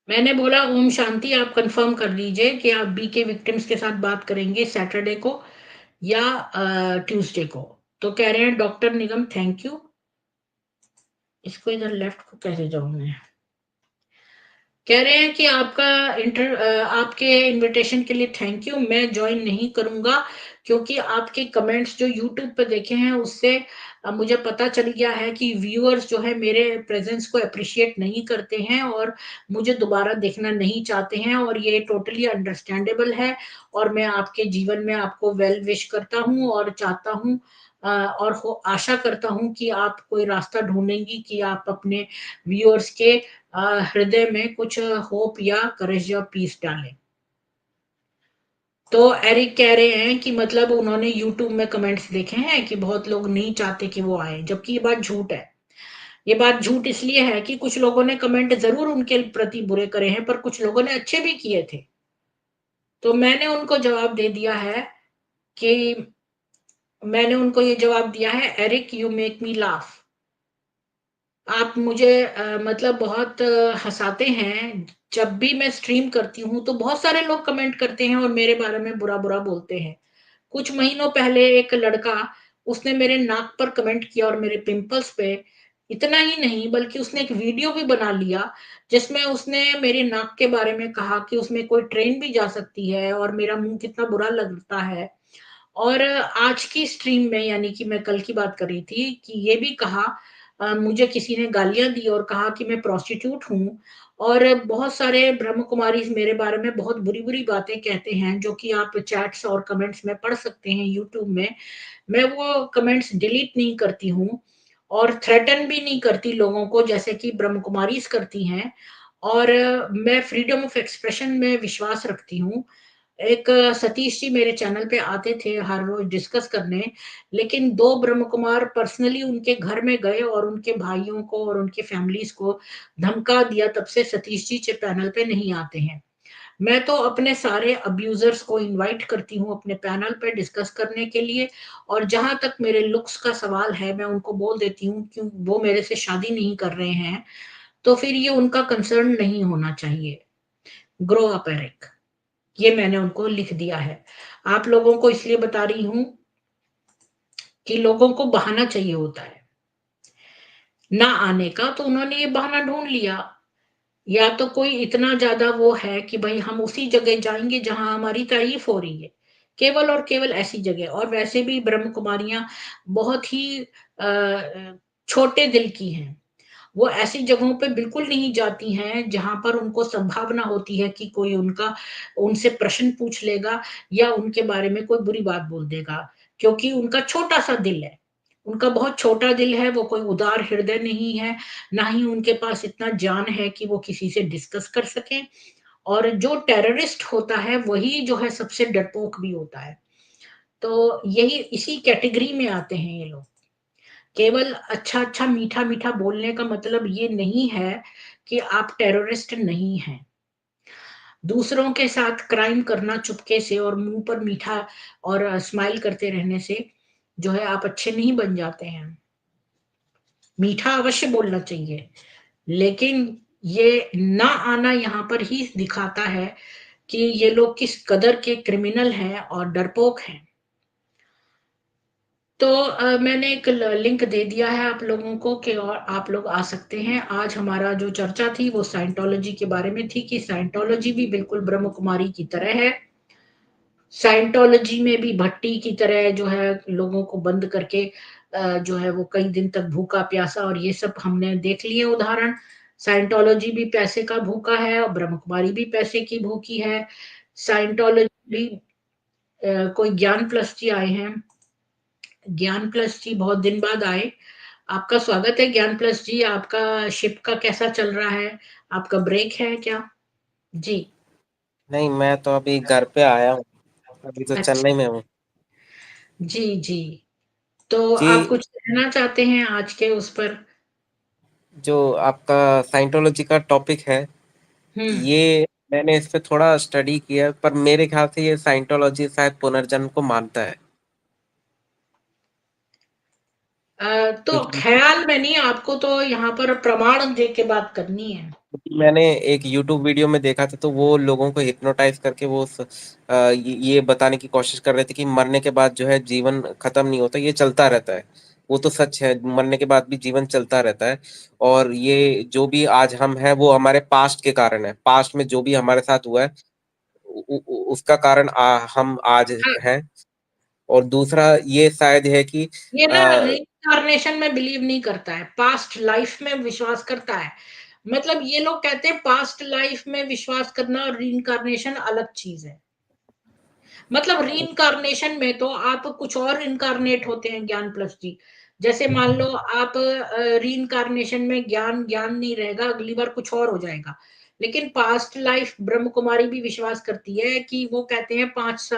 मैंने बोला ओम शांति, आप कंफर्म कर लीजिए कि आप बी के विक्टिम्स के साथ बात करेंगे सैटरडे को या ट्यूसडे को। तो कह रहे हैं डॉक्टर निगम थैंक यू। इसको इधर लेफ्ट को कैसे जाऊं मैं? कह रहे हैं कि आपके इनविटेशन के लिए थैंक यू। मैं ज्वाइन नहीं करूंगा क्योंकि आपके कमेंट्स जो यूट्यूब पे देखे हैं उससे मुझे पता चल गया है कि व्यूअर्स जो है मेरे प्रेजेंस को अप्रिशिएट नहीं करते हैं और मुझे दोबारा देखना नहीं चाहते हैं, और ये टोटली अंडरस्टैंडेबल है। और मैं आपके जीवन में आपको वेल विश करता हूँ और चाहता हूँ, और आशा करता हूँ कि आप कोई रास्ता ढूंढेंगी कि आप अपने व्यूअर्स के हृदय में कुछ होप या करेज या पीस डालें। तो एरिक कह रहे हैं कि मतलब उन्होंने यूट्यूब में कमेंट्स देखे हैं कि बहुत लोग नहीं चाहते कि वो आए, जबकि ये बात झूठ है। ये बात झूठ इसलिए है कि कुछ लोगों ने कमेंट जरूर उनके प्रति बुरे करे हैं, पर कुछ लोगों ने अच्छे भी किए थे। तो कि मैंने उनको ये जवाब दिया है, Eric you make me laugh. आप मुझे मतलब बहुत हँसाते हैं। जब भी मैं स्ट्रीम करती हूँ तो बहुत सारे लोग कमेंट करते हैं और मेरे बारे में बुरा-बुरा बोलते हैं। कुछ महीनों पहले एक लड़का, उसने मेरे नाक पर कमेंट किया और मेरे पिंपल्स पे। इतना ही नहीं बल्कि उसने एक वीडियो भी बना लिया जिसमें उसने मेरे नाक के बारे में कहा कि उसमें कोई ट्रेन भी जा सकती है और मेरा मुँह कितना बुरा लगता है। और आज की स्ट्रीम में, यानी कि मैं कल की बात कर रही थी, कि ये भी कहा, मुझे किसी ने गालियाँ दी और कहा कि मैं प्रोस्टिट्यूट हूँ, और बहुत सारे ब्रह्म कुमारीज़ मेरे बारे में बहुत बुरी-बुरी बातें कहते हैं, जो कि आप चैट्स और कमेंट्स में पढ़ सकते हैं यूट्यूब में। मैं वो कमेंट्स डिलीट नहीं करती हूँ और थ्रेटन भी नहीं करती लोगों को जैसे कि ब्रह्म कुमारीज़ करती हैं, और मैं फ्रीडम ऑफ एक्सप्रेशन में विश्वास रखती हूँ। एक सतीश जी मेरे चैनल पे आते थे हर रोज डिस्कस करने, लेकिन 2 ब्रह्म कुमार पर्सनली उनके घर में गए और उनके भाइयों को और उनके फैमिलीज़ को धमका दिया, तब से सतीश जी पैनल पे नहीं आते हैं। मैं तो अपने सारे अब्यूज़र्स को इनवाइट करती हूँ अपने पैनल पे डिस्कस करने के लिए, और जहाँ तक मेरे लुक्स का सवाल है, मैं उनको बोल देती हूँ कि वो मेरे से शादी नहीं कर रहे हैं, तो फिर ये उनका कंसर्न नहीं होना चाहिए। Grow up Eric. ये मैंने उनको लिख दिया है। आप लोगों को इसलिए बता रही हूँ कि लोगों को बहाना चाहिए होता है, ना आने का, तो उन्होंने ये बहाना ढूँढ लिया। या तो कोई इतना ज़्यादा वो है कि भई हम उसी जगह जाएँगे जहाँ हमारी तारीफ़ हो रही है, केवल और केवल ऐसी जगह। और वैसे भी ब्रह्म कुमारियाँ बहुत ही छोटे दिल की हैं। वो ऐसी जगहों पे बिल्कुल नहीं जाती हैं जहाँ पर उनको संभावना होती है कि कोई उनसे प्रश्न पूछ लेगा या उनके बारे में कोई बुरी बात बोल देगा, क्योंकि उनका छोटा-सा दिल है। उनका बहुत छोटा दिल है, वो कोई उदार हृदय नहीं है, ना ही उनके पास इतना ज्ञान है कि वो किसी से डिस्कस कर सकें। और जो टेररिस्ट होता है वही जो है सबसे डरपोक भी होता है। तो यही इसी कैटेगरी में आते हैं ये लोग। केवल अच्छा-अच्छा, मीठा-मीठा बोलने का मतलब ये नहीं है कि आप टेररिस्ट नहीं हैं। दूसरों के साथ क्राइम करना चुपके से और मुँह पर मीठा और स्माइल करते रहने से जो है आप अच्छे नहीं बन जाते हैं। मीठा अवश्य बोलना चाहिए, लेकिन ये ना आना यहाँ पर ही दिखाता है कि ये लोग किस कदर के क्रिमिनल हैं और डरपोक हैं। तो मैंने एक लिंक दे दिया है आप लोगों को कि और आप लोग आ सकते हैं। आज हमारा जो चर्चा थी वो साइंटोलॉजी के बारे में थी कि साइंटोलॉजी भी बिल्कुल ब्रह्म कुमारी की तरह है। साइंटोलॉजी में भी भट्टी की तरह जो है लोगों को बंद करके जो है वो कई दिन तक भूखा प्यासा, और ये सब हमने देख लिए उदाहरण। साइंटोलॉजी भी पैसे का भूखा है और ब्रह्म कुमारी भी पैसे की भूखी है। साइंटोलॉजी भी कोई ज्ञान प्लस जी आए हैं। ज्ञान प्लस जी बहुत दिन बाद आए। आपका स्वागत है ज्ञान प्लस जी। आपका शिप का कैसा चल रहा है? आपका ब्रेक है क्या? जी। नहीं, मैं तो अभी घर पे आया हूँ। अभी तो अच्छा। चेन्नई में हूँ। जी, जी। तो आप जी, कुछ कहना चाहते हैं आज के उस पर? जो आपका साइंटोलॉजी का टॉपिक है, हुँ। ये मैंने इस पे थोड़ा स्टडी किया, पर मेरे ख्याल से ये साइंटोलॉजी शायद पुनर्जन्म को मानता है। तो क्योंकि ख़्याल में नहीं, आपको तो यहाँ पर प्रमाण दे के बात करनी है। मैंने एक यूट्यूब वीडियो में देखा था, तो वो लोगों को हिप्नोटाइज करके ये बताने की कोशिश कर रहे थे कि मरने के बाद जो है जीवन खत्म नहीं होता, ये चलता रहता है। वो तो सच है, मरने के बाद भी जीवन चलता रहता है। और ये जो भी आज हम हैं वो हमारे पास्ट के कारण है। पास्ट में जो भी हमारे साथ हुआ है उसका कारण हम आज हाँ, हैं। और दूसरा ये शायद है कि ये ना आ, रीइंकार्नेशन में बिलीव नहीं करता है, पास्ट लाइफ़ में विश्वास करता है। मतलब ये लोग कहते हैं पास्ट लाइफ़ में विश्वास करना और रीइंकार्नेशन अलग चीज़ है। मतलब रीइंकार्नेशन में तो आप कुछ और इनकार्नेट होते हैं ज्ञान प्लस जी। जैसे मान लो आप रीइंकार्नेशन में ज्ञान ज्ञान नहीं रहेगा, अगली बार कुछ और हो जाएगा। लेकिन पास्ट लाइफ ब्रह्म कुमारी भी विश्वास करती है कि वो कहते हैं 5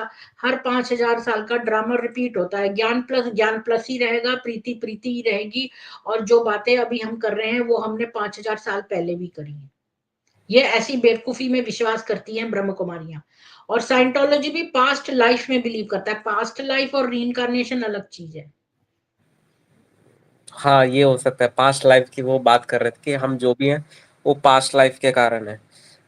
हर 5000 साल का ड्रामा रिपीट होता है। ज्ञान प्लस ही रहेगा, प्रीति प्रीति ही रहेगी, और जो बातें अभी हम कर रहे हैं वो हमने 5000 साल पहले भी करी हैं। ये ऐसी बेवकूफी में विश्वास करती हैं ब्रह्म कुमारियां। और साइंटोलॉजी भी पास्ट लाइफ में बिलीव करता है। पास्ट लाइफ और रीइंकार्नेशन अलग चीज है। हाँ, ये हो सकता है पास्ट लाइफ की वो बात कर रहे थे कि हम जो भी हैं वो पास्ट लाइफ के कारण है।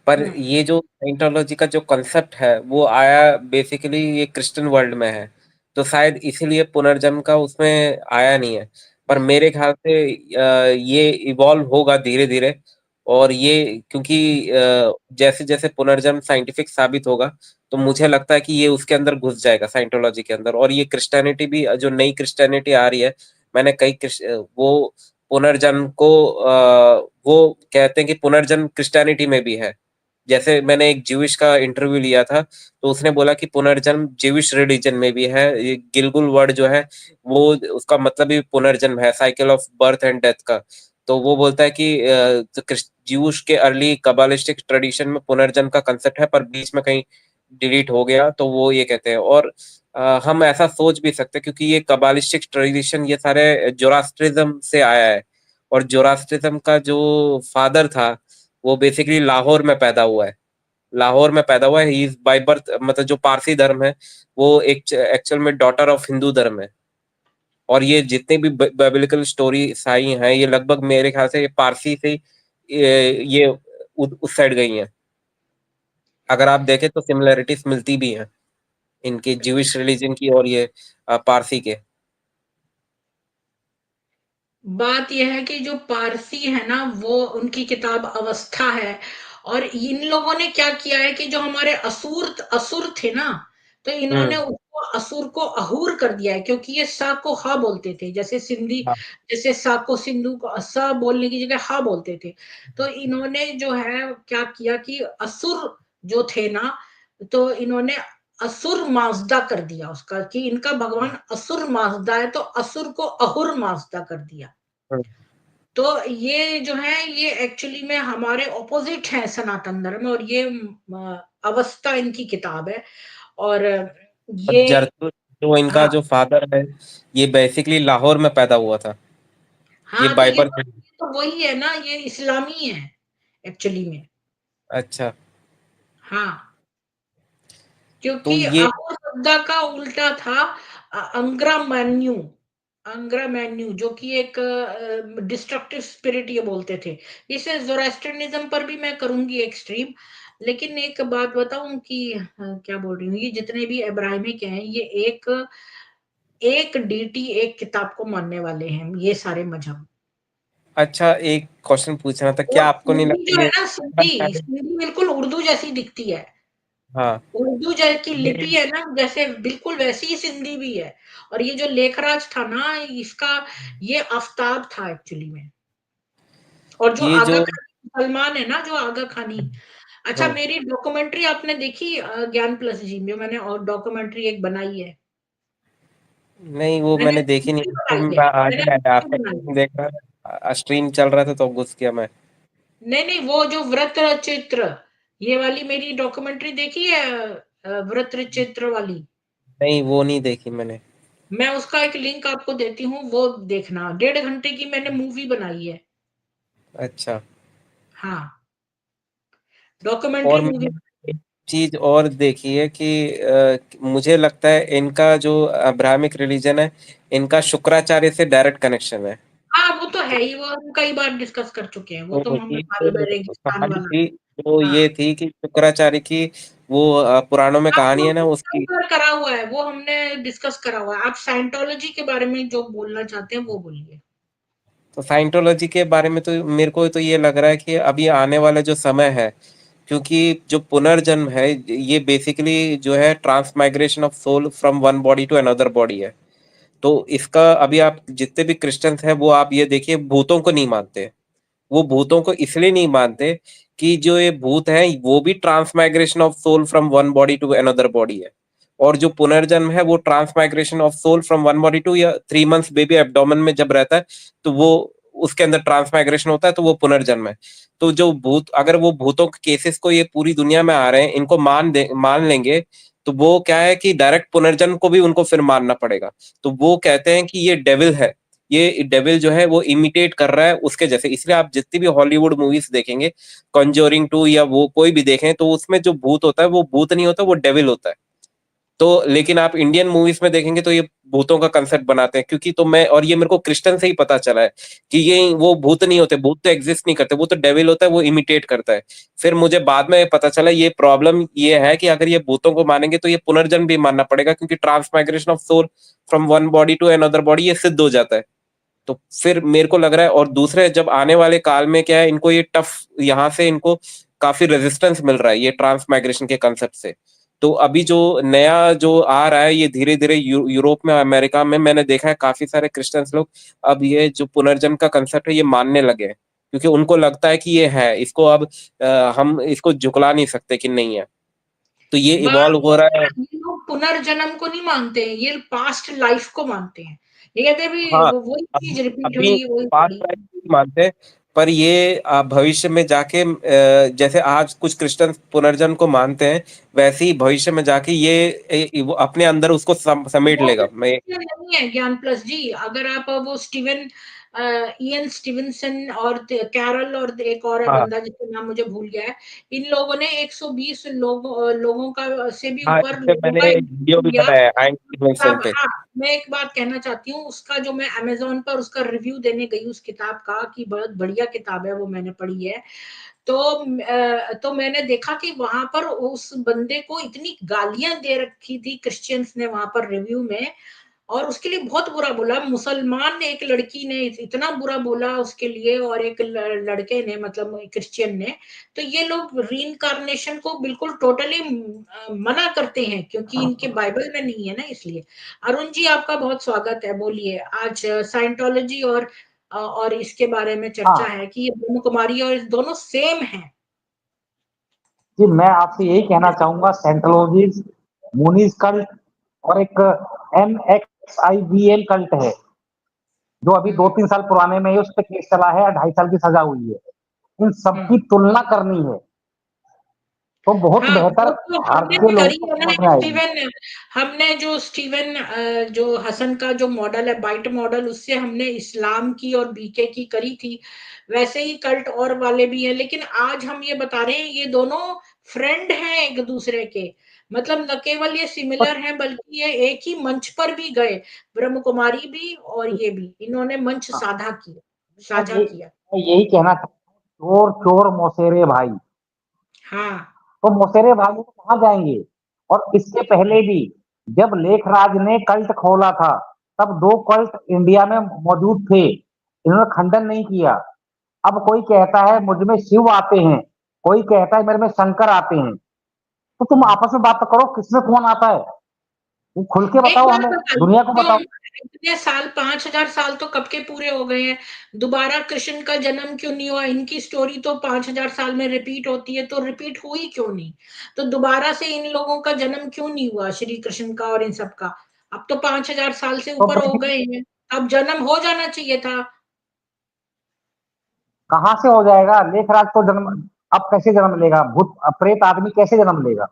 पर हम्म। ये जो साइंटोलॉजी का जो कॉन्सेप्ट है वो आया बेसिकली ये क्रिश्चियन वर्ल्ड में है, तो शायद इसीलिए पुनर्जन्म का उसमें आया नहीं है। पर मेरे ख्याल से ये इवॉल्व होगा धीरे धीरे। और ये क्योंकि जैसे जैसे पुनर्जन्म साइंटिफिक साबित होगा, तो मुझे लगता है कि ये उसके अंदर घुस जाएगा साइंटोलॉजी के अंदर। और ये क्रिश्चियनिटी भी जो नई क्रिश्चियनिटी आ रही है, मैंने वो पुनर्जन्म को वो कहते हैं कि पुनर्जन्म क्रिश्चियनिटी में भी है। जैसे मैंने एक ज्यूइश का इंटरव्यू लिया था, तो उसने बोला कि पुनर्जन्म ज्यूइश रिलीजन में भी है। ये गिलगुल वर्ड जो है वो उसका मतलब ही पुनर्जन्म है, cycle of birth and death का। तो वो बोलता है कि ज्यूश के अर्ली कबालिस्टिक ट्रेडिशन में पुनर्जन्म का कंसेप्ट है, पर बीच में कहीं डिलीट हो गया, तो वो ये कहते हैं। और हम ऐसा सोच भी सकते हैं क्योंकि ये कबालिस्टिक ट्रेडिशन ये सारे जोरास्ट्रिज्म से आया है। और जोरास्ट्रिज्म का जो फादर था वो बेसिकली लाहौर में पैदा हुआ है। लाहौर में पैदा हुआ है, ही इज बाय बर्थ, मतलब जो पारसी धर्म है वो एक एक्चुअल में डॉटर ऑफ हिंदू धर्म है। और ये जितने भी बाइबलिकल स्टोरी आई हैं ये लगभग मेरे ख्याल से ये पारसी से ये उस साइड गई हैं। अगर आप देखें तो सिमिलरिटीज मिलती भी हैं इनके ज्यूइश रिलीजन की और ये पारसी के। बात यह है कि जो पारसी है ना, वो उनकी किताब अवस्था है। और इन लोगों ने क्या किया है कि जो हमारे असुर असुर थे ना, तो इन्होंने हम्म। उसको असुर को अहूर कर दिया है, क्योंकि ये सा को हा बोलते थे। जैसे सिंधी, हाँ। जैसे सा को सिंधु को सा बोलने की जगह हा बोलते थे। तो इन्होंने जो है क्या किया कि असुर जो थे ना, तो इन्होंने असुर माजदा कर दिया उसका, कि इनका भगवान असुर माजदा है, तो असुर को अहुर माजदा कर दिया। तो ये जो है ये एक्चुअली में हमारे ऑपोजिट है सनातन धर्म, और ये अवस्था इनकी किताब है। और और ये जरतुश जो इनका हाँ जो फादर है, ये बेसिकली लाहौर में पैदा हुआ था। ये हाँ, तो बाय बर्थ। ये तो वही है ना, ये इस्लामी है एक्चुअली में। अच्छा, हाँ, तो क्योंकि ये अहो शब्द का उल्टा था अंग्रामन्यु। अंग्रामन्यु जो कि एक डिस्ट्रक्टिव स्पिरिट ये बोलते थे। इसे ज़ोरास्ट्रियनिज्म पर भी मैं करूंगी एक स्ट्रीम। लेकिन एक बात बताऊं कि क्या बोल रही हूँ, ये जितने भी अब्राहमिक हैं, ये एक एक डीटी एक किताब को मानने वाले हैं, ये सारे मजहब। अच्छा, एक क्वेश्चन पूछना था, और क्या आपको नहीं सिंधी जो लगता है ये ना, सिंधी सिंधी बिल्कुल उर्दू जैसी दिखती है। हाँ, उर्दू जैसी लिपि ये है ना, जैसे बिल्कुल वैसी ही सिंधी भी है। और ये जो लेखराज था ना, इसका ये आफ्ताब था एक्चुअली में। और जो ये आगा जो खानी मुसलमान है ना, जो आगा खानी। अच्छा, हुँ, मेरी डॉक्यूमेंट्री आपने देखी ज्ञान प्लस जी में, मैंने और डॉक्यूमेंट्री एक बनाई है। नहीं वो मैंने मैंने देखी नहीं, मूवी तो बनाई है, मैं आज मैंने ही आया, मूवी आपका बनाई स्ट्रीम है। देख रहा था, स्ट्रीम चल रहा था तो घुस गया मैं। नहीं नहीं, वो जो व्रत चित्र, ये वाली मेरी डॉक्यूमेंट्री देखी है, व्रत चित्र वाली। नहीं वो नहीं देखी मैंने। मैं उसका एक लिंक आपको देती हूँ, वो देखना। 1.5 घंटे की मैंने मूवी बनाई है। अच्छा, हाँ, डॉक्यूमेंट्री और मूवी। मैंने एक चीज़ और देखी है कि मुझे लगता है इनका जो अब्राहमिक रिलीजन है, इनका शुक्राचार्य से डायरेक्ट कनेक्शन है। हाँ, वो तो है ही, वो हम कई बार डिस्कस कर चुके हैं, वो तो तो हमें ये मालूम है, जो रेगिस्तान कहानी वाला। थी, वो हाँ, ये थी कि शुक्राचार्य की वो पुराणों में हाँ, कहानी वो है ना कई उसकी। बार करा हुआ है, वो हमने डिस्कस करा हुआ है। आप साइंटोलॉजी के बारे में जो बोलना चाहते हैं वो बोलिए। तो साइंटोलॉजी के बारे में तो मेरे को तो ये लग रहा है कि अभी आने वाला जो समय है, क्योंकि जो पुनर्जन्म है ये बेसिकली जो है transmigration of soul from one body to another body है। तो इसका अभी आप जितने भी क्रिश्चियंस हैं वो आप ये देखिए भूतों को नहीं मानते। वो भूतों को इसलिए नहीं मानते कि जो ये भूत हैं वो भी transmigration of soul from one body to another body है। और जो पुनर्जन्म है वो transmigration of soul from one body to, या 3 मंथ्स बेबी एब्डोमेन में जब रहता है तो वो उसके अंदर ट्रांसमाइग्रेशन होता है, तो वो पुनर्जन्म है। तो जो भूत, अगर वो भूतों के केसेस को ये पूरी दुनिया में आ रहे हैं इनको मान लेंगे, तो वो क्या है कि डायरेक्ट पुनर्जन्म को भी उनको फिर मानना पड़ेगा। तो वो कहते हैं कि ये डेविल है, ये डेविल जो है वो इमिटेट कर रहा है उसके जैसे। इसलिए आप जितनी भी हॉलीवुड मूवीज देखेंगे, कॉन्जोरिंग 2 या वो कोई भी देखें, तो उसमें जो भूत होता है वो भूत नहीं होता, वो डेविल होता है। तो लेकिन आप इंडियन मूवीज में देखेंगे तो ये भूतों का कंसेप्ट बनाते हैं, क्योंकि तो मैं, और ये मेरे को क्रिश्चियन से ही पता चला है कि ये वो भूत नहीं होते, भूत तो एग्जिस्ट नहीं करते, वो तो डेविल होता है, वो इमिटेट करता है। फिर मुझे बाद में पता चला ये प्रॉब्लम ये है कि अगर ये भूतों को मानेंगे तो ये पुनर्जन्म भी मानना पड़ेगा, क्योंकि transmigration of soul from one body to another body ये सिद्ध हो जाता है। तो फिर मेरे को लग रहा है, और दूसरे जब आने वाले काल में क्या है, इनको ये टफ, यहाँ से इनको काफी रेजिस्टेंस मिल रहा है ये ट्रांसमाइग्रेशन के कंसेप्ट से। तो अभी जो नया जो आ रहा है ये धीरे धीरे यूरोप में, अमेरिका में मैंने देखा है काफी सारे क्रिश्चियंस लोग अब ये जो पुनर्जन्म का कंसेप्ट है ये मानने लगे हैं, क्योंकि उनको लगता है कि ये है, इसको अब हम इसको झुकला नहीं सकते कि नहीं है। तो ये इवॉल्व हो रहा है। ये लोग पुनर्जन्म को नहीं मानते हैं, ये पास्ट लाइफ को मानते हैं। ये कहते हैं भी हाँ, वही चीज रिपीट अभी हुई, वही पास्ट हुई। लाइफ नहीं मानते हैं, पर ये भविष्य में जाके जैसे आज कुछ क्रिश्चियन पुनर्जन्म को मानते हैं, वैसे ही भविष्य में जाके ये वो अपने अंदर उसको समेट वो लेगा। मैं क्रिश्चियन नहीं है ज्ञान प्लस जी। अगर आप वो स्टीवन इयन स्टीवनसन और कैरल और एक और है हाँ, बंदा जिसका नाम मुझे भूल गया है, इन लोगों ने 120 लोगों का से भी हाँ, ऊपर इससे लोगों मैंने का एक वीडियो इंटरव्यू भी लिया। बनाया है इन्फ्लुएंसर किताब, पे। हाँ, मैं एक बात कहना चाहती हूँ, उसका जो मैं अमेज़न पर उसका रिव्यू देने गई उस किताब का, कि बहुत बढ़िया किताब है, वो मैंने पढ़ी है। तो तो मैंने देखा कि वहां पर उस बंदे को इतनी गालियां दे रखी थी क्रिश्चियंस ने वहां पर रिव्यू में, और उसके लिए बहुत बुरा बोला। मुसलमान ने, एक लड़की ने इतना बुरा बोला उसके लिए, और एक लड़के ने, मतलब क्रिश्चियन ने। तो ये लोग रीइंकार्नेशन को बिल्कुल टोटली मना करते हैं, क्योंकि इनके बाइबल में नहीं है ना, इसलिए। अरुण जी, आपका बहुत स्वागत है, बोलिए। आज साइंटोलॉजी और इसके बारे में चर्चा हाँ, है कि ये ब्रह्म कुमारी और दोनों सेम हैं। जी मैं आपसे यही कहना चाहूंगा, साइंटोलॉजी मुनीज कल्ट और एक MXIVM कल्ट है, जो अभी 2-3 साल पुराने में ही उस पर केस चला है और 2.5 साल की सजा हुई है। इन सबकी तुलना करनी है तो बहुत हाँ, बेहतर वो तो हमने भारतीय लोगों करी को है ना समझ में आएगी। स्टीवन। हमने जो स्टीवन जो हसन का जो मॉडल है, बाइट मॉडल, उससे हमने इस्लाम की और बीके की करी थी। वैसे ही कल्ट और वाले भी हैं, लेकिन आज हम ये बता रहे हैं ये दोनों फ्रेंड हैं एक दूसरे के। मतलब न केवल ये सिमिलर हैं, बल्कि ये एक ही मंच पर भी गए। ब्रह्म कुमारी भी और ये भी, इन्होंने मंच हाँ, साझा किया। मैं यही कहना चाहता हूँ, चोर चोर मौसेरे भाई। हाँ, तो मौसेरे भाई तो कहाँ जाएंगे? और इसके पहले भी जब लेखराज ने कल्ट खोला था, तब 2 कल्ट इंडिया में मौजूद थे, इन्होंने खंडन नहीं किया। अब कोई कहता है मुझ में शिव आते हैं, कोई कहता है मेरे में शंकर आते हैं, तो तुम आपस में बात तो करो, किसमें कौन आता है वो खुल के एक बताओ, बात हमें बताइए, दुनिया को क्यों बताओ। इतने साल, 5,000 साल तो कब के पूरे हो गए हैं? दोबारा कृष्ण का जन्म क्यों नहीं हुआ? इनकी स्टोरी तो 5,000 साल में रिपीट होती है, तो रिपीट हुई क्यों नहीं? तो दोबारा से इन लोगों का जन्म क्यों नहीं हुआ, श्री कृष्ण का और इन सब का? अब तो 5,000 साल से तो ऊपर हो गए हैं, अब जन्म हो जाना चाहिए था। कहाँ से हो जाएगा? लेखराज तो जन्म, अब कैसे जन्म लेगा? भूत प्रेत आदमी कैसे जन्म लेगा?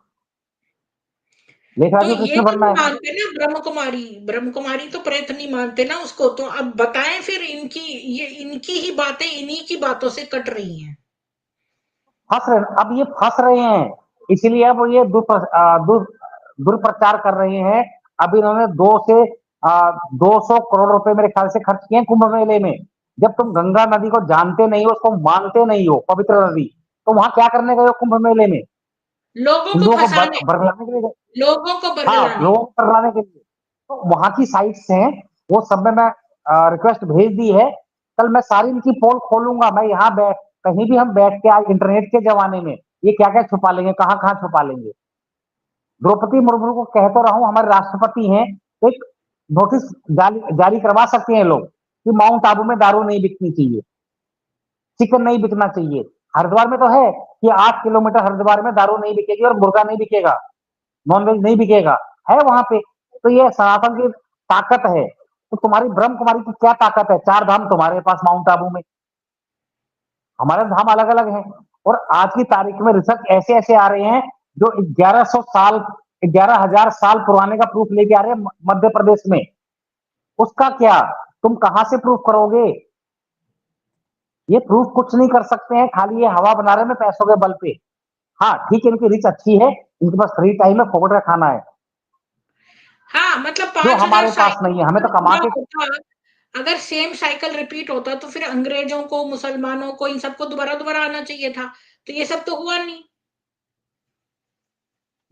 तो लेखराज को ये कृष्ण तो बनना नहीं है। मानते ना ब्रह्म कुमारी तो प्रेत नहीं मानते ना उसको। तो अब बताएं फिर, इनकी ही बातें इन्हीं की बातों से कट रही हैं। फंस रहे, अब ये फंस रहे हैं, इसीलिए अब ये दुष्प्रचार कर रहे हैं। अब इन्होंने 200 करोड़ रुपए मेरे ख्याल से खर्च किए कुंभ मेले में। जब तुम गंगा नदी को जानते नहीं हो, उसको मानते नहीं हो पवित्र नदी, तो वहां क्या करने गए हो कुंभ मेले में? लोगों को हिंदुओं को फंसाने, बरगलाने के लिए गए? लोगों को हाँ, बरगलाने। लोगों को बरगलाने के लिए। तो वहां की साइट्स हैं, वो सब में मैं रिक्वेस्ट भेज दी है। कल मैं सारी इनकी पोल खोलूंगा। मैं यहाँ बैठ, कहीं भी हम बैठ के, आज इंटरनेट के जमाने में ये क्या क्या छुपा लेंगे, कहाँ कहाँ छुपा लेंगे। द्रौपदी मुर्मू को कह तो रहा हूँ, हमारे राष्ट्रपति हैं, एक नोटिस जारी करवा सकते हैं लोग कि माउंट आबू में दारू नहीं बिकनी चाहिए, चिकन नहीं बिकना चाहिए। हरिद्वार में तो है कि 8 किलोमीटर हरिद्वार में दारू नहीं बिकेगी और मुर्गा नहीं बिकेगा, नॉनवेज नहीं बिकेगा, है वहां पे। तो ये सनातन की ताकत है। तो तुम्हारी ब्रह्म कुमारी की क्या ताकत है? 4 धाम तुम्हारे पास माउंट आबू में, हमारे धाम अलग अलग हैं। और आज की तारीख में रिसर्च ऐसे ऐसे आ रहे हैं जो 1100 साल, 11,000 साल पुराने का प्रूफ लेके आ रहे हैं मध्य प्रदेश में। उसका क्या, तुम कहां से प्रूफ करोगे? ये प्रूफ कुछ नहीं कर सकते हैं, खाली ये हवा बना रहे हैं पैसों के बल पे। हाँ ठीक है, इनकी रिच अच्छी है, इनके पास फ्री टाइम है, फोकट का खाना है, हाँ, मतलब जो 5,000 हमारे पास साइकिल नहीं है, हमें तो कमा पूरा के। होता, अगर सेम साइकिल रिपीट होता तो फिर अंग्रेजों को, मुसलमानों को, इन सबको दोबारा दोबारा आना चाहिए था। तो ये सब तो हुआ नहीं।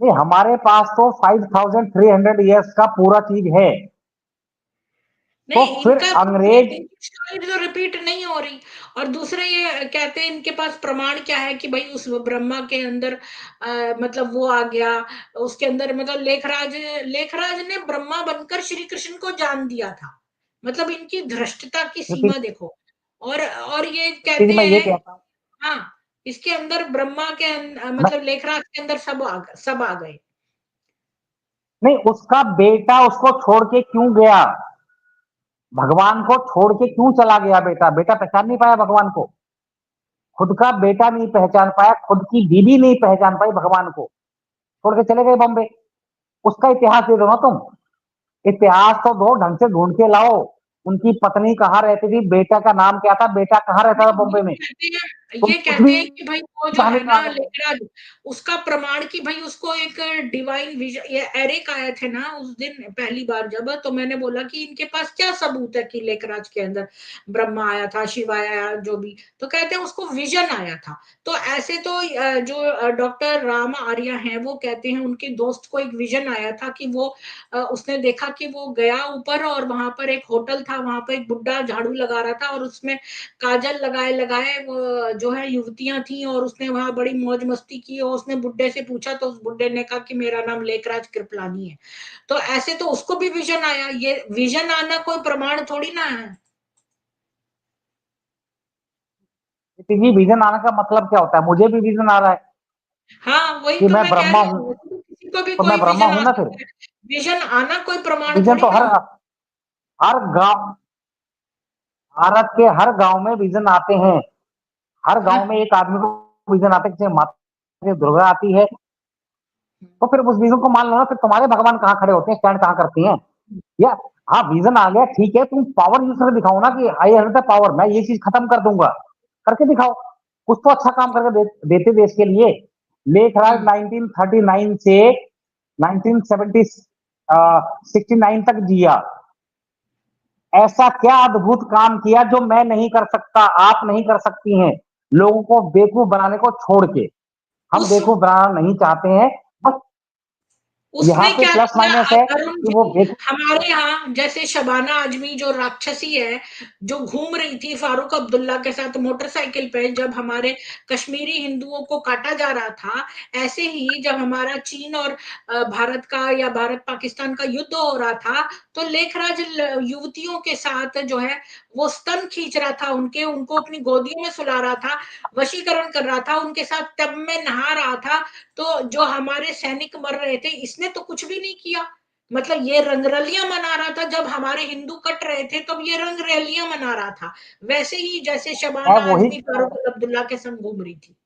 नहीं, हमारे पास तो 5,300 ईयर्स का पूरा चीज है। तो नहीं, फिर इनका अंग्रेज, इनकी स्टोरी तो रिपीट नहीं हो रही। और दूसरा ये कहते हैं इनके पास प्रमाण क्या है कि भाई उस ब्रह्मा के अंदर मतलब वो आ गया, उसके अंदर मतलब लेखराज ने ब्रह्मा बनकर श्री कृष्ण को जान दिया था। मतलब इनकी धृष्टता की सीमा देखो। और ये कहते मैं ये हैं, कहता हूँ, हाँ, इसके अंदर ब्रह्मा के मैं मतलब लेखराज के अंदर सब आ गए। नहीं, उसका बेटा उसको छोड़ के क्यों गया? भगवान को छोड़ के क्यों चला गया बेटा? बेटा पहचान नहीं पाया भगवान को, खुद का बेटा नहीं पहचान पाया, खुद की बीवी नहीं पहचान पाई भगवान को, छोड़ के चले गए बॉम्बे। उसका इतिहास दे दो ना तुम, इतिहास तो दो, ढंग से ढूंढ के लाओ। उनकी पत्नी कहाँ रहती थी, बेटा का नाम क्या था, बेटा कहाँ रहता था नहीं, बॉम्बे में? तुम ये कुछ भी कहते हैं कि भाई वो जो बहाने है बना ना दोगे। लेखराज, उसका प्रमाण कि भाई उसको एक डिवाइन विजन, ये एरिक आए थे ना उस दिन पहली बार जब, तो मैंने बोला कि इनके पास क्या सबूत है कि लेखराज के अंदर ब्रह्मा आया था, शिव आया, जो भी। तो कहते हैं उसको विजन आया था। तो ऐसे तो जो डॉक्टर राम आर्य हैं वो कहते हैं उनके दोस्त को एक विजन आया था कि वो उसने देखा कि वो गया ऊपर और वहां पर एक होटल था, वहां पर एक बुड्ढा झाड़ू लगा रहा था और उसमें काजल लगाए लगाए वो जो है युवतियां थी, और उसने वहां बड़ी मौज मस्ती की। और उसने बुड्ढे से पूछा तो उस बुड्ढे ने कहा कि मेरा नाम लेखराज कृपलानी है। तो ऐसे तो उसको भी विजन आया। ये विजन आना कोई प्रमाण थोड़ी ना है। जी, विजन आने का मतलब क्या होता है? मुझे भी विजन आ रहा है हाँ, वही कि तो मैं मैं कह ब्रह्मा रही हूँ। हूँ, तो किसी उनको भी तो मैं कोई ब्रह्मा विजन हूं आ ना फिर। सकता है। विजन आना कोई प्रमाण विजन थोड़ी तो ना। हर गांव, भारत के हर गांव में विजन आते हैं। हर गांव में एक आदमी को विजन आता है, जैसे माता दुर्गा आती है, तो फिर उस विजन को मान लो ना, फिर तुम्हारे भगवान कहाँ खड़े होते हैं, स्टैंड कहाँ करती हैं? या हाँ, विजन आ गया ठीक है, तुम पावर यूज करके दिखाओ ना कि आई हैव द पावर, मैं ये चीज खत्म कर दूंगा, करके दिखाओ। कुछ तो अच्छा काम करके देते देश के लिए। लेखराज 1939 से 1969 तक जिया, ऐसा क्या अद्भुत काम किया जो मैं नहीं कर सकता, आप नहीं कर सकती हैं। लोगों को बेवकूफ बनाने को छोड़ के, हम उस बेवकूफ बनाना नहीं चाहते हैं। बस यहाँ उसने पे क्या प्लस किया माइनस है अरुण कि वो जी, हमारे यहाँ जैसे शबाना आजमी जो राक्षसी है, जो घूम रही थी फारूक अब्दुल्ला के साथ मोटरसाइकिल पे, जब हमारे कश्मीरी हिंदुओं को काटा जा रहा था, ऐसे ही जब हमारा चीन और भारत का या भारत पाकिस्तान का युद्ध हो रहा था, तो लेखराज युवतियों के साथ जो है वो स्तन खींच रहा था, उनके उनको अपनी गोदियों में सुला रहा था, वशीकरण कर रहा था, उनके साथ टब में नहा रहा था। तो जो हमारे सैनिक मर रहे थे, इसने तो कुछ भी नहीं किया। मतलब ये रंगरलियां मना रहा था, जब हमारे हिंदू कट रहे थे तब ये रंगरलियां मना रहा था, वैसे ही जैसे मैं शबाना वही आजमी फारूक अब्दुल्ला के संग घूम रही थी।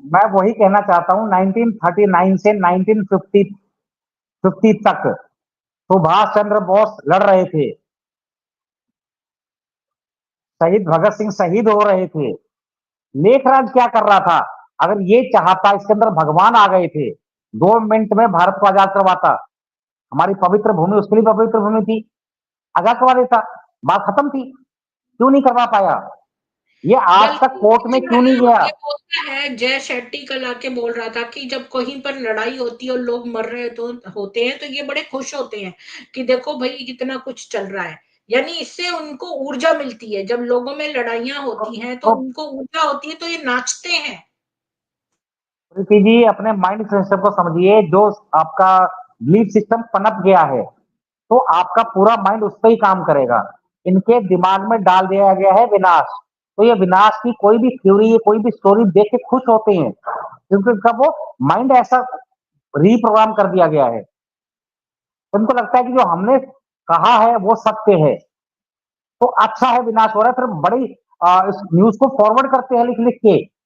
मैं वही कहना चाहता हूँ। 1939 से 1950 तक सुभाष चंद्र बोस लड़ रहे थे, शहीद भगत सिंह शहीद हो रहे थे। लेखराज क्या कर रहा था? अगर ये चाहता, इसके अंदर भगवान आ गए थे, 2 मिनट में भारत को आजाद करवाता। हमारी पवित्र भूमि उसके लिए पवित्र भूमि थी, आजाद करवा देता, बात खत्म थी। क्यों नहीं करवा पाया? ये आज तक बल्कि कोर्ट में जो है क्यों नहीं ना, गया? ये बोलता है, जय शेट्टी कल आके बोल रहा था कि जब कहीं पर लड़ाई होती है और लोग मर रहे तो होते हैं, तो ये बड़े खुश होते हैं कि देखो भाई कितना कुछ चल रहा है। यानी इससे उनको ऊर्जा मिलती है, जब लोगों में लड़ाइयां तो, होती हैं तो तो उनको ऊर्जा होती है, तो ये नाचते हैं। प्रीति जी, अपने माइंड सिस्टम को समझिए। जो आपका बिलीफ सिस्टम पनप गया है, तो आपका पूरा माइंड उस पर ही काम करेगा। इनके दिमाग में डाल दिया गया है विनाश, तो ये विनाश की कोई भी थ्योरी, कोई भी स्टोरी देख के खुश होते हैं, क्योंकि उनका वो माइंड ऐसा रीप्रोग्राम कर दिया गया है। उनको लगता है कि जो हमने कहा है वो सत्य है, तो अच्छा है, विनाश हो रहा है, फिर बड़ी इस न्यूज को फॉरवर्ड करते हैं लिख लिख के।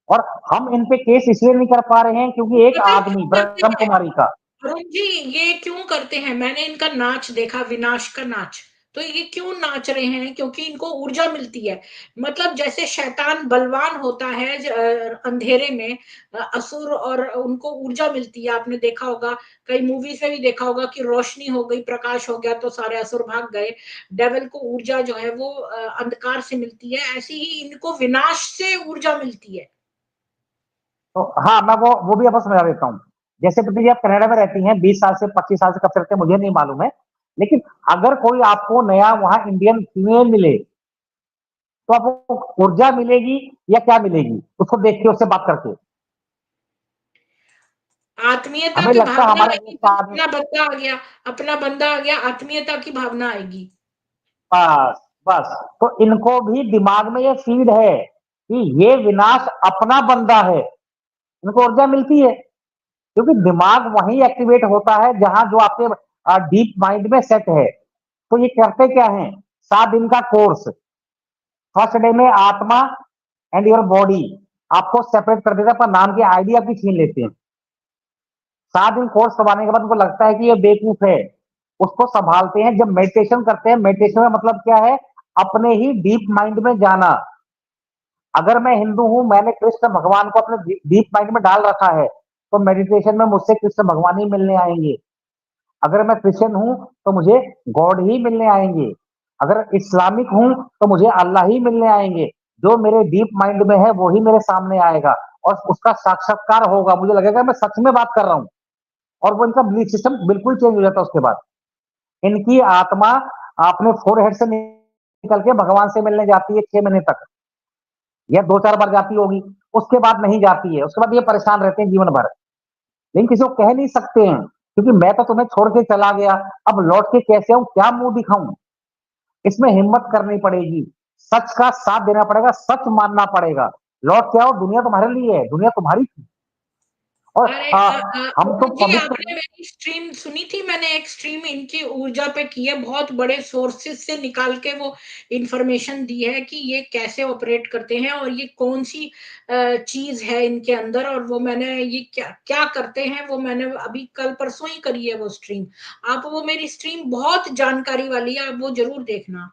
और हम इन पे केस इसलिए नहीं कर पा रहे हैं क्योंकि एक पता है आदमी, क्यों ब्रह्म करते हैं कुमारी का। अरुण जी? ये क्यों करते हैं? मैंने इनका नाच देखा, विनाश का नाच। तो ये क्यों नाच रहे हैं? क्योंकि इनको ऊर्जा मिलती है। मतलब जैसे शैतान बलवान होता है अंधेरे में, असुर, और उनको ऊर्जा मिलती है। आपने देखा होगा, कई मूवीज में भी देखा होगा कि रोशनी हो गई, प्रकाश हो गया तो सारे असुर भाग गए। डेविल को ऊर्जा जो है वो अंधकार से मिलती है, ऐसे ही इनको विनाश से ऊर्जा मिलती है। तो हाँ, मैं वो भी आपको समझा देता हूँ। जैसे प्रीति जी, आप कनाडा में रहती हैं, 20 साल से 25 साल से, कब से रहते हैं मुझे नहीं मालूम है, लेकिन अगर कोई आपको नया वहां इंडियन फीमेल मिले, तो आपको ऊर्जा मिलेगी या क्या मिलेगी उसको देख के, उससे बात करके? आत्मीयता हमें की लगता है भावना हमारे आएगी, देश कि का आदमी, अपना बंदा आ गया, अपना बंदा आ गया, आत्मीयता की भावना आएगी। बस बस, तो इनको भी दिमाग में ये फीड है कि ये विनाश अपना बंदा है, इनको ऊर्जा मिलती है, क्योंकि दिमाग वहीं एक्टिवेट होता है जहां जो आपके डीप माइंड में सेट है। तो ये करते क्या है? 7 दिन का कोर्स, फर्स्ट डे में आत्मा एंड योर बॉडी आपको सेपरेट कर देता है, पर नाम की आईडी आपकी छीन लेते हैं। 7 दिन कोर्स करवाने के बाद उनको लगता है कि ये बेवकूफ है, उसको संभालते हैं। जब मेडिटेशन करते हैं, मेडिटेशन का मतलब क्या है? अपने ही डीप माइंड में जाना। अगर मैं हिंदू हूं, मैंने कृष्ण भगवान को अपने डीप माइंड में डाल रखा है, तो मेडिटेशन में मुझसे कृष्ण भगवान ही मिलने आएंगे। अगर मैं क्रिश्चियन हूं, तो मुझे गॉड ही मिलने आएंगे। अगर इस्लामिक हूं, तो मुझे अल्लाह ही मिलने आएंगे। जो मेरे डीप माइंड में है वो ही मेरे सामने आएगा, और उसका साक्षात्कार होगा, मुझे लगेगा मैं सच में बात कर रहा हूँ, और वो इनका बिलीफ सिस्टम बिल्कुल चेंज हो जाता है उसके बाद। इनकी आत्मा अपने फोरहेड से निकल के भगवान से मिलने जाती है 6 महीने तक, या 2-4 बार जाती होगी, उसके बाद नहीं जाती है। उसके बाद ये परेशान रहते हैं जीवन भर, लेकिन किसी को कह नहीं सकते हैं, क्योंकि मैं तो तुम्हें छोड़ के चला गया, अब लौट के कैसे आऊं, क्या मुंह दिखाऊं? इसमें हिम्मत करनी पड़ेगी, सच का साथ देना पड़ेगा, सच मानना पड़ेगा। लौट के आओ, दुनिया तुम्हारे लिए है, दुनिया तुम्हारी थी, और अरे हम तो जी पवित्र आपने मेरी स्ट्रीम सुनी थी? मैंने एक स्ट्रीम इनकी ऊर्जा पे की है, बहुत बड़े सोर्सेस से निकाल के वो इंफॉर्मेशन दी है कि ये कैसे ऑपरेट करते हैं और ये कौन सी चीज है इनके अंदर, और वो मैंने ये क्या क्या करते हैं वो मैंने अभी कल परसों ही करी है वो स्ट्रीम। आप वो मेरी स्ट्रीम बहुत जानकारी वाली है, आप वो जरूर देखना।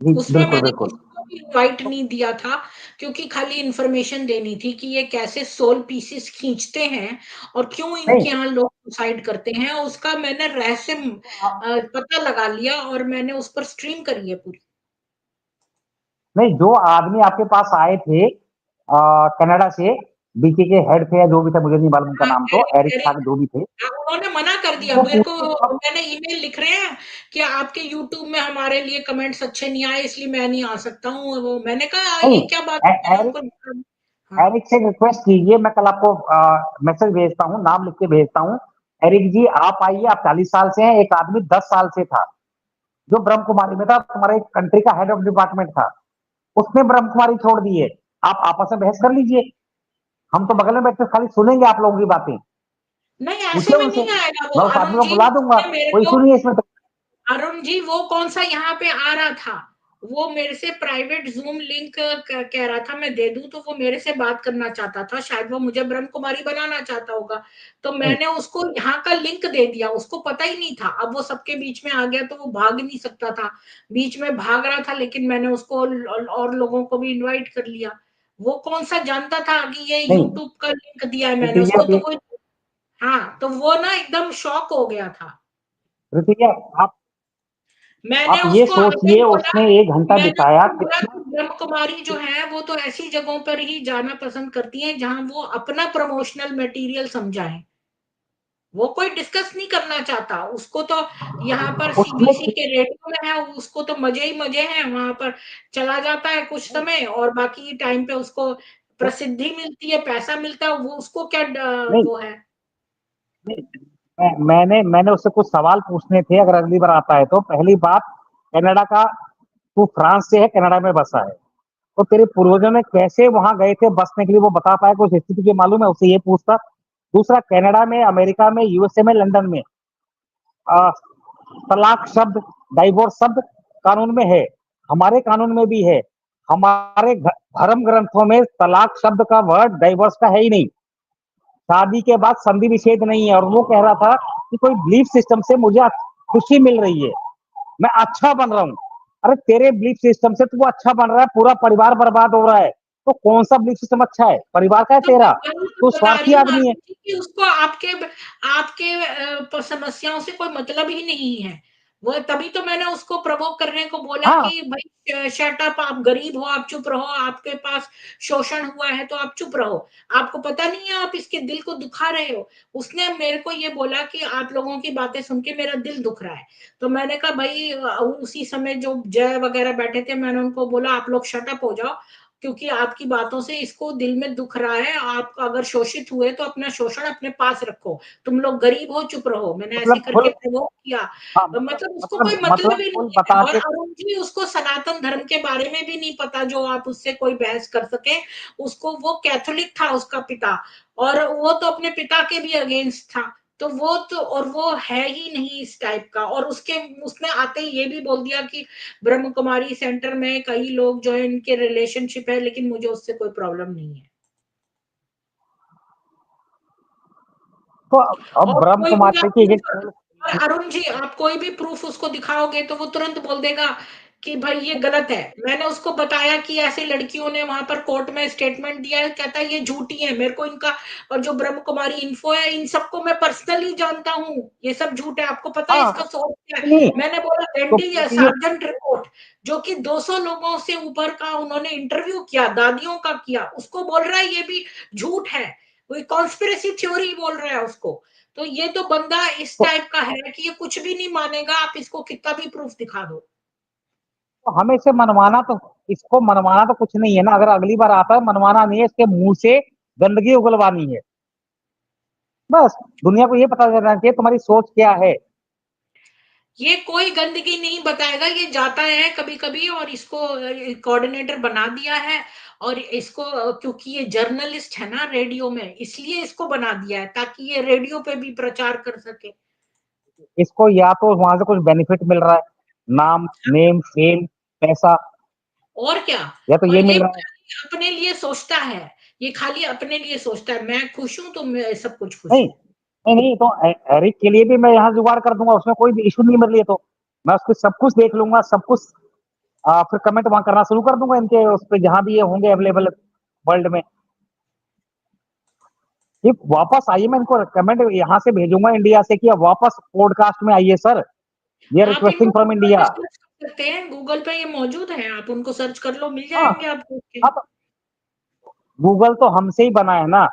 जी, उसमें बिल्कुल मैंने बिल्कुल। किसी को भी इनवाइट तो नहीं दिया था, क्योंकि खाली इन्फॉर्मेशन देनी थी कि ये कैसे सोल पीसेस खींचते हैं और क्यों नहीं इनके यहाँ लोग सुसाइड करते हैं, उसका मैंने रहस्य पता लगा लिया और मैंने उस पर स्ट्रीम करी है पूरी। नहीं, जो आदमी आपके पास आए थे कनाडा से, बीके के हेड थे या जो भी थे, मुझे नहीं मालूम उनका हाँ, नाम, तो एरिक था एरिक जो भी थे, उन्होंने मना कर दिया उनको मेरे को। पूछते सब। मैंने ईमेल लिख रहे हैं कि आपके यूट्यूब में हमारे लिए कमेंट्स अच्छे नहीं आए, इसलिए मैं नहीं आ सकता हूँ। वो मैंने कहा नहीं, ये क्या बात है, मैंने एरिक उनको हाँ एरिक से रिक्वेस्ट कीजिए, मैं कल आपको मैसेज भेजता हूँ, नाम लिख के भेजता हूँ। एरिक जी आप आइए, आप 40 साल से हैं, एक आदमी 10 साल से था जो ब्रह्म कुमारी में था, तुम्हारे कंट्री का हेड ऑफ डिपार्टमेंट था, उसने ब्रह्म कुमारी छोड़ दी है। आप आपस में बहस कर लीजिए, हम तो बगल में बैठ कर खाली सुनेंगे आप लोगों की बातें। नहीं, ऐसे पूछिए में उनसे, नहीं आएगा वो मैं उस आदमी अरुण को जी, बुला दूंगा, उसने मेरे कोई को इशू नहीं है इसमें तो। अरुण जी वो कौन सा यहाँ पे आ रहा था, वो मेरे से प्राइवेट जूम लिंक कह रहा था मैं दे दूं, तो वो मेरे से बात करना चाहता था, शायद वो मुझे ब्रह्म कुमारी बनाना चाहता होगा, तो नहीं मैंने उसको यहाँ का लिंक दे दिया, उसको पता ही नहीं था। अब वो सबके बीच में आ गया तो वो भाग नहीं सकता था, बीच में भाग रहा था, लेकिन मैंने उसको और लोगों को भी इन्वाइट कर लिया। वो कौन सा जानता था कि ये नहीं, यूट्यूब का लिंक दिया है मैंने ऋतिजा उसको, तो वो हाँ, तो वो ना एकदम शॉक हो गया था। ऋतिजा आप मैंने आप ये उसको आगे सोचिए, बोला उसने 1 घंटा मैंने बिताया उसको बोला कितना। कि ब्रह्म कुमारी जो है वो तो ऐसी जगहों पर ही जाना पसंद करती हैं जहां वो अपना प्रमोशनल मटेरियल समझाएं। वो कोई डिस्कस नहीं करना चाहता, उसको तो यहाँ पर उसने सीबीसी के रेडियो में है, उसको तो मजे ही मजे हैं, वहां पर चला जाता है कुछ समय और बाकी टाइम पे उसको प्रसिद्धि मिलती है, पैसा मिलता है, वो उसको क्या नहीं, वो है। नहीं, मैंने उससे कुछ सवाल पूछने थे, अगर अगली बार आता है तो। पहली बात, कनाडा का, तू फ्रांस से है, कनाडा में बसा है, तो तेरे पूर्वजों ने कैसे वहां गए थे बसने के लिए, वो बता पाया? कुछ हिस्ट्री तुझे मालूम है? उससे ये पूछता। दूसरा, कनाडा में, अमेरिका में, यूएसए में, लंदन में आ, तलाक शब्द, डाइवोर्स शब्द कानून में है, हमारे कानून में भी है। हमारे धर्म ग्रंथों में तलाक शब्द का वर्ड डाइवोर्स का है ही नहीं। शादी के बाद संधि विच्छेद नहीं है। और वो कह रहा था कि कोई बिलीफ सिस्टम से मुझे खुशी मिल रही है, मैं अच्छा बन रहा हूँ। अरे तेरे बिलीफ सिस्टम से तू अच्छा बन रहा है, पूरा परिवार बर्बाद हो रहा है, तो कौन सा बिलीफ सिस्टम अच्छा है? परिवार का है तो मैं तेरा? वही तो तो बता स्वार्थी रही हूँ आदमी है। आरती जी कि उसको आपके आपके समस्याओं से कोई मतलब ही नहीं है। वो तभी तो मैंने उसको प्रवोक करने को बोला हाँ, कि भाई शट अप, आप गरीब हो, आप चुप रहो, आपके पास शोषण हुआ है तो आप चुप रहो, आपको पता नहीं है आप इसके दिल को दुखा रहे हो। उसने मेरे को ये बोला कि आप लोगों की बातें सुन के मेरा दिल दुख रहा है। तो मैंने कहा भाई उसी समय जो जय वगैरह बैठे थे, मैंने उनको बोला आप लोग शट अप हो जाओ, क्योंकि आपकी बातों से इसको दिल में दुख रहा है, आप अगर शोषित हुए तो अपना शोषण अपने पास रखो, तुम लोग गरीब हो, चुप रहो। मैंने ऐसे मतलब करके फुल, प्रवोक किया। हाँ, मतलब उसको कोई मतलब मतलब ही फुल नहीं है, बता और के। अरुण जी उसको सनातन धर्म के बारे में भी नहीं पता जो आप उससे कोई बहस कर सके। उसको वो कैथोलिक था उसका पिता, और वो तो अपने पिता के भी अगेंस्ट था, तो वो तो, और वो है ही नहीं इस टाइप का। और उसके उसने आते ही ये भी बोल दिया कि ब्रह्म कुमारी सेंटर में कई लोग जो है इनके रिलेशनशिप है, लेकिन मुझे उससे कोई प्रॉब्लम नहीं है। तो अब और ब्रह्म कोई भी कुमारी आप देखिए और अरुण जी आप कोई भी प्रूफ उसको दिखाओगे तो वो तुरंत बोल देगा कि भाई ये गलत है। मैंने उसको बताया कि ऐसे लड़कियों ने वहां पर कोर्ट में स्टेटमेंट दिया है, कहता है ये झूठी है, मेरे को इनका और जो ब्रह्म कुमारी इन्फो है इन सबको मैं पर्सनली जानता हूँ, ये सब झूठ है, आपको पता है हाँ, इसका सोर्स क्या है? नहीं, मैंने बोला तो वेंडी पूछिए। सार्जेंट रिपोर्ट, जो कि 200 लोगों से ऊपर का उन्होंने इंटरव्यू किया, दादियों का किया, उसको बोल रहा है ये भी झूठ है, कोई कॉन्स्पिरेसी थ्योरी बोल रहा है उसको। तो ये तो बंदा इस तो, टाइप का है कि ये कुछ भी नहीं मानेगा, आप इसको कितना भी प्रूफ दिखा दो। तो हमें इसे मनवाना तो, इसको मनवाना तो कुछ नहीं है ना। अगर अगली बार आता है, मनवाना नहीं है, इसके मुंह से गंदगी उगलवानी है बस। दुनिया को ये पता करना चाहिए तुम्हारी सोच क्या है। ये कोई गंदगी नहीं बताएगा, ये जाता है कभी कभी और इसको कोऑर्डिनेटर बना दिया है, और इसको क्योंकि ये जर्नलिस्ट है ना रेडियो में, इसलिए इसको बना दिया है ताकि ये रेडियो पे भी प्रचार कर सके। इसको या तो वहां से कुछ बेनिफिट मिल रहा है, नाम, नेम, फेम, पैसा, और क्या। या तो और ये ये मिल रहा है। खाली अपने लिए सोचता है, ये खाली अपने लिए सोचता है, मैं खुश हूं तो मैं सब कुछ खुश नहीं हूँ। नहीं नहीं, तो एरिक के लिए भी मैं यहाँ जुगाड़ कर दूंगा, उसमें कोई इशू नहीं मेरे लिए। तो मैं उसको सब कुछ देख लूंगा, सब कुछ फिर कमेंट वहां करना शुरू कर दूंगा इनके उस पर, जहां भी ये होंगे अवेलेबल वर्ल्ड में। ये वापस आइए, मैं इनको कमेंट यहाँ से भेजूंगा इंडिया से कि आप वापस पॉडकास्ट में आइए सर, ये आप इनको रिक्वेस्टिंग फ्रॉम गूगल पे इंडिया। सर्च कर सकते हैं, गूगल पे ये मौजूद है, आप उनको सर्च कर लो, मिल हाँ, जाएंगे आपको उसके। अब गूगल तो हमसे ही बना है ना,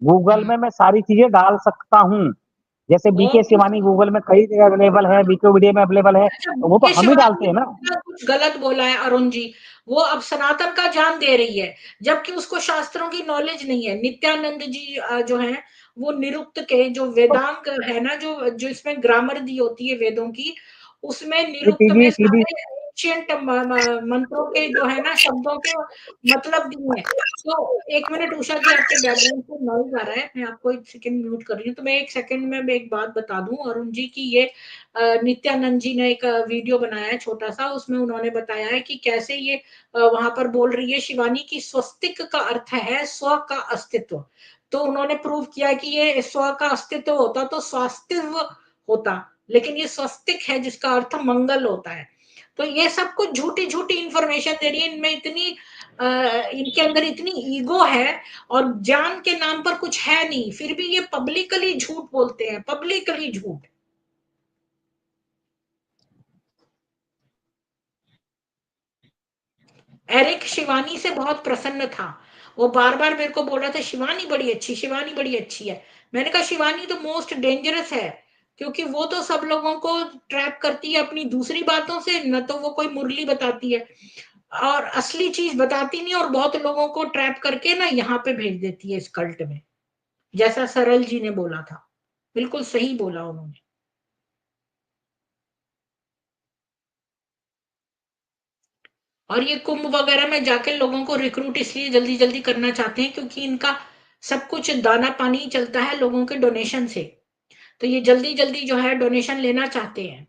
गूगल में मैं सारी चीजें डाल सकता हूँ, जैसे बीके और शिवानी गूगल में कई जगह अवेलेबल है, विकिपीडिया में अवेलेबल है, अच्छा, तो वो तो ये हम ही शिवानी डालते ने हैं ना। इतना कुछ गलत बोला है अरुण जी, वो अब सनातन का जान दे रही है, जबकि उसको शास्त्रों की नॉलेज नहीं है। नित्यानंद जी जो है, वो निरुक्त के जो तो वेदांग है ना, जो जो इसमें ग्रामर दी होती है वेदों की, उसमें निरुक्त सीधी में सीधी सारे एंशिएंट मंत्रों के जो है ना, शब्दों के मतलब दिए हैं। तो एक मिनट उषा जी, आपके बैकग्राउंड से नॉइज आ रहा है, मैं आपको एक सेकंड म्यूट कर रही हूँ। तो मैं एक सेकंड में मैं एक बात बता दूं अरुण जी की, ये नित्यानंद जी ने एक वीडियो बनाया है छोटा सा, उसमें उन्होंने बताया है कि कैसे ये वहां पर बोल रही है शिवानी की स्वस्तिक का अर्थ है स्व का अस्तित्व। तो उन्होंने प्रूव किया कि ये स्व का अस्तित्व होता तो स्वास्तित्व होता, लेकिन ये स्वस्तिक है जिसका अर्थ मंगल होता है। तो ये सब कुछ झूठी झूठी इंफॉर्मेशन दे रही है, इनमें इतनी इनके अंदर इतनी ईगो है, और ज्ञान के नाम पर कुछ है नहीं, फिर भी ये पब्लिकली झूठ बोलते हैं, पब्लिकली झूठ। एरिक शिवानी से बहुत प्रसन्न था, वो बार बार मेरे को बोल रहा था शिवानी बड़ी अच्छी, शिवानी बड़ी अच्छी है। मैंने कहा शिवानी तो मोस्ट डेंजरस है, क्योंकि वो तो सब लोगों को ट्रैप करती है अपनी दूसरी बातों से, न तो वो कोई मुरली बताती है और असली चीज बताती नहीं, और बहुत लोगों को ट्रैप करके ना यहाँ पे भेज देती है इस कल्ट में, जैसा सरल जी ने बोला था, बिल्कुल सही बोला उन्होंने। और ये कुंभ वगैरह में जाके लोगों को रिक्रूट इसलिए जल्दी जल्दी करना चाहते हैं, क्योंकि इनका सब कुछ दाना पानी चलता है लोगों के डोनेशन से, तो ये जल्दी जल्दी जो है डोनेशन लेना चाहते हैं।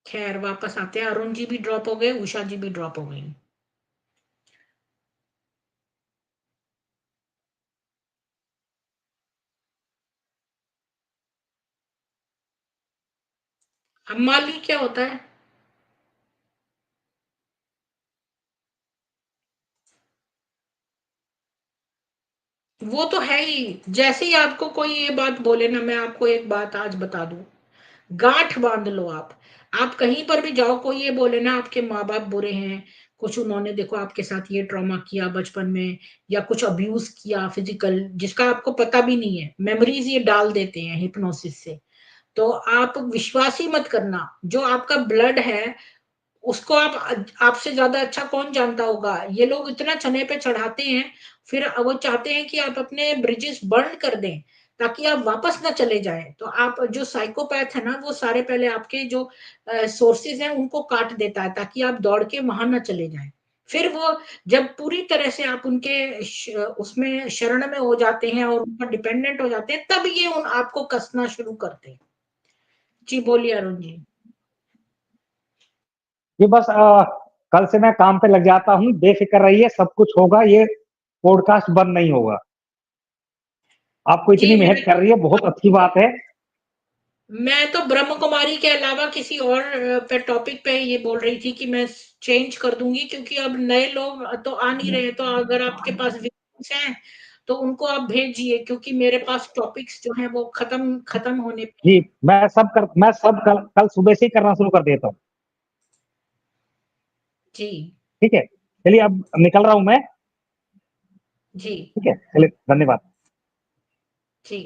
खैर वापस आते हैं, अरुण जी भी ड्रॉप हो गए, उषा जी भी ड्रॉप हो गई। अब माली क्या होता है? वो तो है ही, जैसे ही आपको कोई ये बात बोले ना, मैं आपको एक बात आज बता दूं, गांठ बांध लो आप कहीं पर भी जाओ, कोई ये बोले ना आपके माँ बाप बुरे हैं, कुछ उन्होंने देखो आपके साथ ये ट्रॉमा किया बचपन में, या कुछ अब्यूज किया फिजिकल, जिसका आपको पता भी नहीं है, मेमोरीज ये डाल देते हैं हिप्नोसिस से। तो आप विश्वास ही मत करना, जो आपका ब्लड है उसको आप, आपसे ज्यादा अच्छा कौन जानता होगा। ये लोग इतना चने पे चढ़ाते हैं, फिर वो चाहते हैं कि आप अपने ब्रिजेस बर्न कर दें ताकि आप वापस ना चले जाएं। तो आप जो साइकोपैथ है ना, वो सारे पहले आपके जो सोर्सेज हैं उनको काट देता है ताकि आप दौड़ के वहां ना चले जाएं। फिर वो जब पूरी तरह से आप उनके उसमें शरण में हो जाते हैं और उन पर डिपेंडेंट हो जाते हैं, तब ये उन आपको कसना शुरू करते हैं। जी बोलिए अरुण जी। ये बस कल से मैं काम पे लग जाता हूँ, बेफिक्र रहिए, सब कुछ होगा, ये पॉडकास्ट बंद नहीं होगा। आपको जी इतनी मेहनत कर रही है, बहुत अच्छी बात है। मैं तो ब्रह्म कुमारी के अलावा किसी और पे टॉपिक पे ये बोल रही थी कि मैं चेंज कर दूंगी, क्योंकि अब नए लोग तो आ नहीं रहे, तो अगर आपके पास विचार हैं तो उनको आप भेजिए, क्योंकि मेरे पास टॉपिक्स जो हैं वो खत्म खत्म होने पे जी, हैं। मैं सब कल सुबह से ही करना शुरू कर देता हूँ। जी ठीक है, चलिए अब निकल रहा हूँ मैं। जी ठीक है, चलिए, धन्यवाद। जी।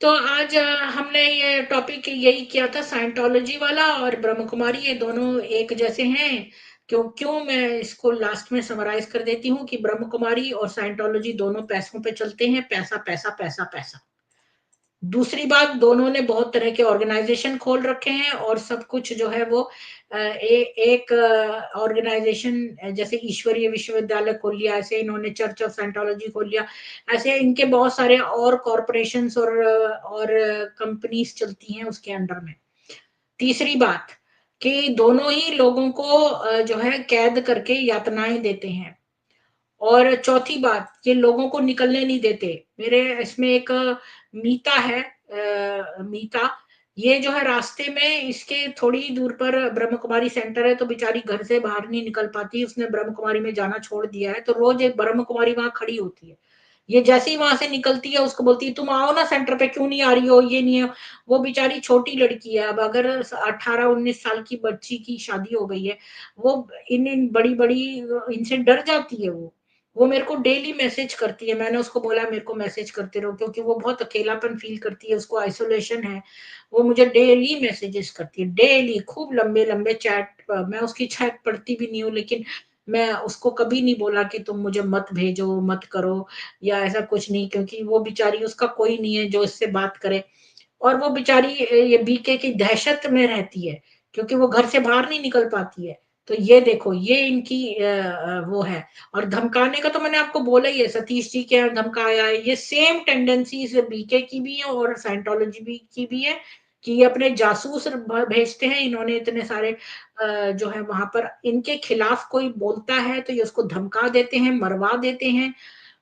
तो आज हमने ये टॉपिक यही किया था, साइंटोलॉजी वाला और ब्रह्म कुमारी, ये दोनों एक जैसे हैं। क्यों क्यों मैं इसको लास्ट में समराइज कर देती हूँ कि ब्रह्म कुमारी और साइंटोलॉजी दोनों पैसों पे चलते हैं, पैसा पैसा पैसा पैसा। दूसरी बात, दोनों ने बहुत तरह के ऑर्गेनाइजेशन खोल रखे हैं और सब कुछ जो है वो एक ऑर्गेनाइजेशन जैसे ईश्वरीय विश्वविद्यालय खोल लिया, ऐसे इन्होंने चर्च ऑफ साइंटोलॉजी खोल लिया, ऐसे इनके बहुत सारे और कॉरपोरेशंस और कंपनीज चलती हैं उसके अंडर में। तीसरी बात कि दोनों ही लोगों को जो है कैद करके यातनाएं देते हैं। और चौथी बात, ये लोगों को निकलने नहीं देते। मेरे इसमें एक मीता है, मीता, ये जो है रास्ते में इसके थोड़ी दूर पर ब्रह्म कुमारी सेंटर है, तो बेचारी घर से बाहर नहीं निकल पाती, उसने ब्रह्म कुमारी में जाना छोड़ दिया है, तो रोज एक ब्रह्म कुमारी वहां खड़ी होती है। ये जैसे ही वहां से निकलती है उसको बोलती है तुम आओ ना सेंटर पे, क्यों नहीं आ रही हो, ये नहीं है। वो बेचारी छोटी लड़की है, अब अगर 18-19 साल की बच्ची की शादी हो गई है, वो इन बड़ी बड़ी इनसे डर जाती है। वो मेरे को डेली मैसेज करती है, मैंने उसको बोला मेरे को मैसेज करते रहो, क्योंकि वो बहुत अकेलापन फील करती है, उसको आइसोलेशन है। वो मुझे डेली मैसेजेस करती है, डेली खूब लंबे लंबे चैट। मैं उसकी चैट पढ़ती भी नहीं हूँ, लेकिन मैं उसको कभी नहीं बोला कि तुम मुझे मत भेजो, मत करो या ऐसा कुछ नहीं, क्योंकि वो बेचारी, उसका कोई नहीं है जो इससे बात करे। और वो बेचारी ये बीके की दहशत में रहती है, क्योंकि वो घर से बाहर नहीं निकल पाती है। तो ये देखो, ये इनकी वो है। और धमकाने का तो मैंने आपको बोला ही है, सतीश जी के यहाँ धमकाया है, ये सेम टेंडेंसी बीके की भी है और साइंटोलॉजी भी की भी है, कि ये अपने जासूस भेजते हैं। इन्होंने इतने सारे जो है वहां पर इनके खिलाफ कोई बोलता है तो ये उसको धमका देते हैं, मरवा देते हैं,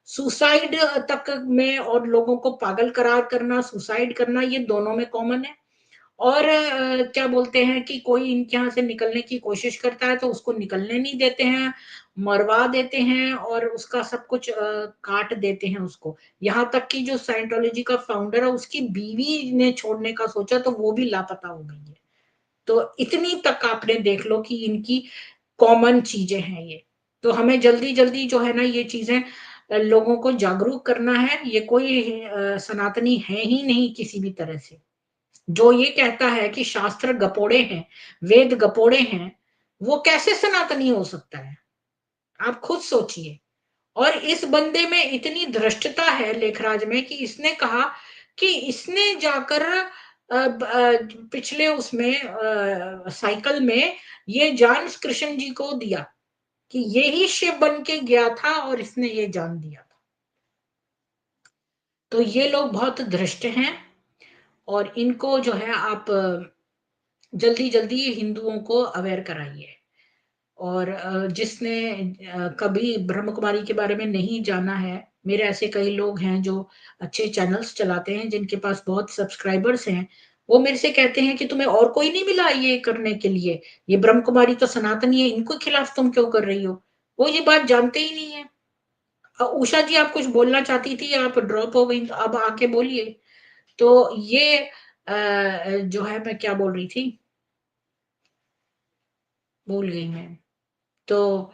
सुसाइड तक में, और लोगों को पागल करार करना, सुसाइड करना, ये दोनों में कॉमन है। और क्या बोलते हैं कि कोई इनके यहाँ से निकलने की कोशिश करता है तो उसको निकलने नहीं देते हैं, मरवा देते हैं और उसका सब कुछ काट देते हैं उसको। यहाँ तक कि जो साइंटोलॉजी का फाउंडर है, उसकी बीवी ने छोड़ने का सोचा तो वो भी लापता हो गई है। तो इतनी तक आपने देख लो कि इनकी कॉमन चीजें हैं ये। तो हमें जल्दी जल्दी जो है ना ये चीजें लोगों को जागरूक करना है। ये कोई सनातनी है ही नहीं किसी भी तरह से। जो ये कहता है कि शास्त्र गपोड़े हैं, वेद गपोड़े हैं, वो कैसे सनातनी हो सकता है? आप खुद सोचिए। और इस बंदे में इतनी धृष्टता है लेखराज में कि इसने कहा कि इसने जाकर पिछले उसमें साइकिल में ये जान कृष्ण जी को दिया कि ये ही शिव बन के गया था और इसने ये जान दिया था। तो ये लोग बहुत धृष्ट हैं और इनको जो है आप जल्दी जल्दी हिंदुओं को अवेयर कराइए। और जिसने कभी ब्रह्म कुमारी के बारे में नहीं जाना है, मेरे ऐसे कई लोग हैं जो अच्छे चैनल्स चलाते हैं, जिनके पास बहुत सब्सक्राइबर्स हैं, वो मेरे से कहते हैं कि तुम्हें और कोई नहीं मिला ये करने के लिए, ये ब्रह्म कुमारी तो सनातनी है, इनको खिलाफ तुम क्यों कर रही हो? वो ये बात जानते ही नहीं है। उषा जी, आप कुछ बोलना चाहती थी, आप ड्रॉप हो गई, अब आके बोलिए। तो ये जो है, मैं क्या बोल रही थी, भूल गई मैं। तो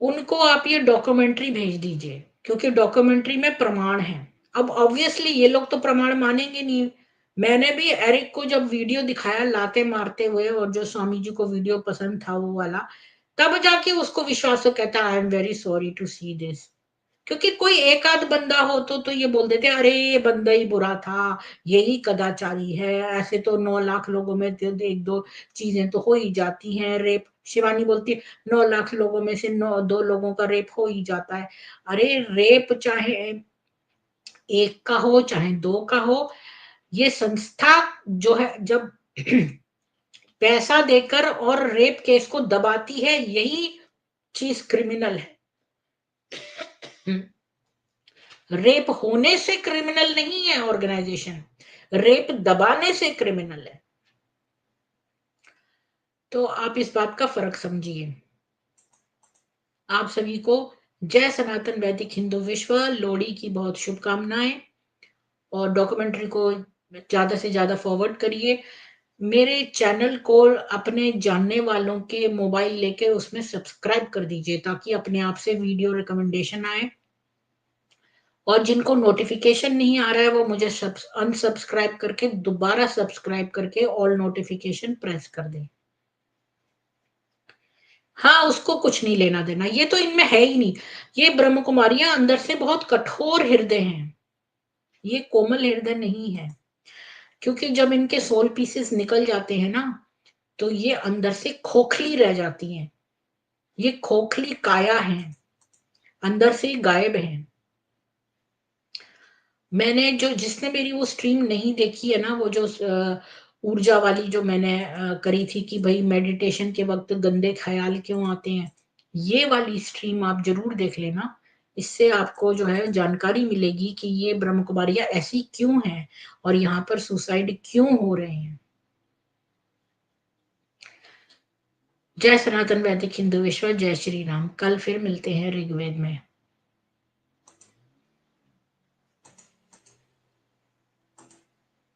उनको आप ये डॉक्यूमेंट्री भेज दीजिए, क्योंकि डॉक्यूमेंट्री में प्रमाण है। अब ऑब्वियसली ये लोग तो प्रमाण मानेंगे नहीं। मैंने भी एरिक को जब वीडियो दिखाया लाते मारते हुए, और जो स्वामी जी को वीडियो पसंद था वो वाला, तब जाके उसको विश्वास हो, कहता I am very sorry to see this. क्योंकि कोई एक आध बंदा हो तो ये बोल देते अरे ये बंदा ही बुरा था, यही कदाचारी है, ऐसे तो 9 लाख लोगों में तो एक दो चीजें तो हो ही जाती हैं। रेप, शिवानी बोलती है 9 लाख लोगों में से 2 लोगों का रेप हो ही जाता है। अरे रेप चाहे एक का हो चाहे 2 का हो, ये संस्था जो है जब पैसा देकर और रेप केस को दबाती है, यही चीज क्रिमिनल है। रेप होने से क्रिमिनल नहीं है ऑर्गेनाइजेशन, रेप दबाने से क्रिमिनल है। तो आप इस बात का फर्क समझिए। आप सभी को जय सनातन वैदिक हिंदू विश्व, लोहड़ी की बहुत शुभकामनाएं। और डॉक्यूमेंट्री को ज्यादा से ज्यादा फॉरवर्ड करिए। मेरे चैनल को अपने जानने वालों के मोबाइल लेके उसमें सब्सक्राइब कर दीजिए, ताकि अपने आप से वीडियो रिकमेंडेशन आए। और जिनको नोटिफिकेशन नहीं आ रहा है वो मुझे अनसब्सक्राइब करके दोबारा सब्सक्राइब करके ऑल नोटिफिकेशन प्रेस कर दें। हाँ, उसको कुछ नहीं लेना देना, ये तो इनमें है ही नहीं। ये ब्रह्म कुमारियां अंदर से बहुत कठोर हृदय हैं। ये कोमल हृदय नहीं है, क्योंकि जब इनके सोल पीसेस निकल जाते हैं ना, तो ये अंदर से खोखली रह जाती हैं। ये खोखली काया है, अंदर से गायब है। मैंने जिसने मेरी वो स्ट्रीम नहीं देखी है ना, वो जो ऊर्जा वाली जो मैंने करी थी कि भाई मेडिटेशन के वक्त गंदे ख्याल क्यों आते हैं, ये वाली स्ट्रीम आप जरूर देख लेना। इससे आपको जो है जानकारी मिलेगी कि ये ब्रह्म कुमारियां ऐसी क्यों हैं और यहाँ पर सुसाइड क्यों हो रहे हैं। जय सनातन वैदिक हिंदू विश्व, जय श्री राम। कल फिर मिलते हैं ऋग्वेद में।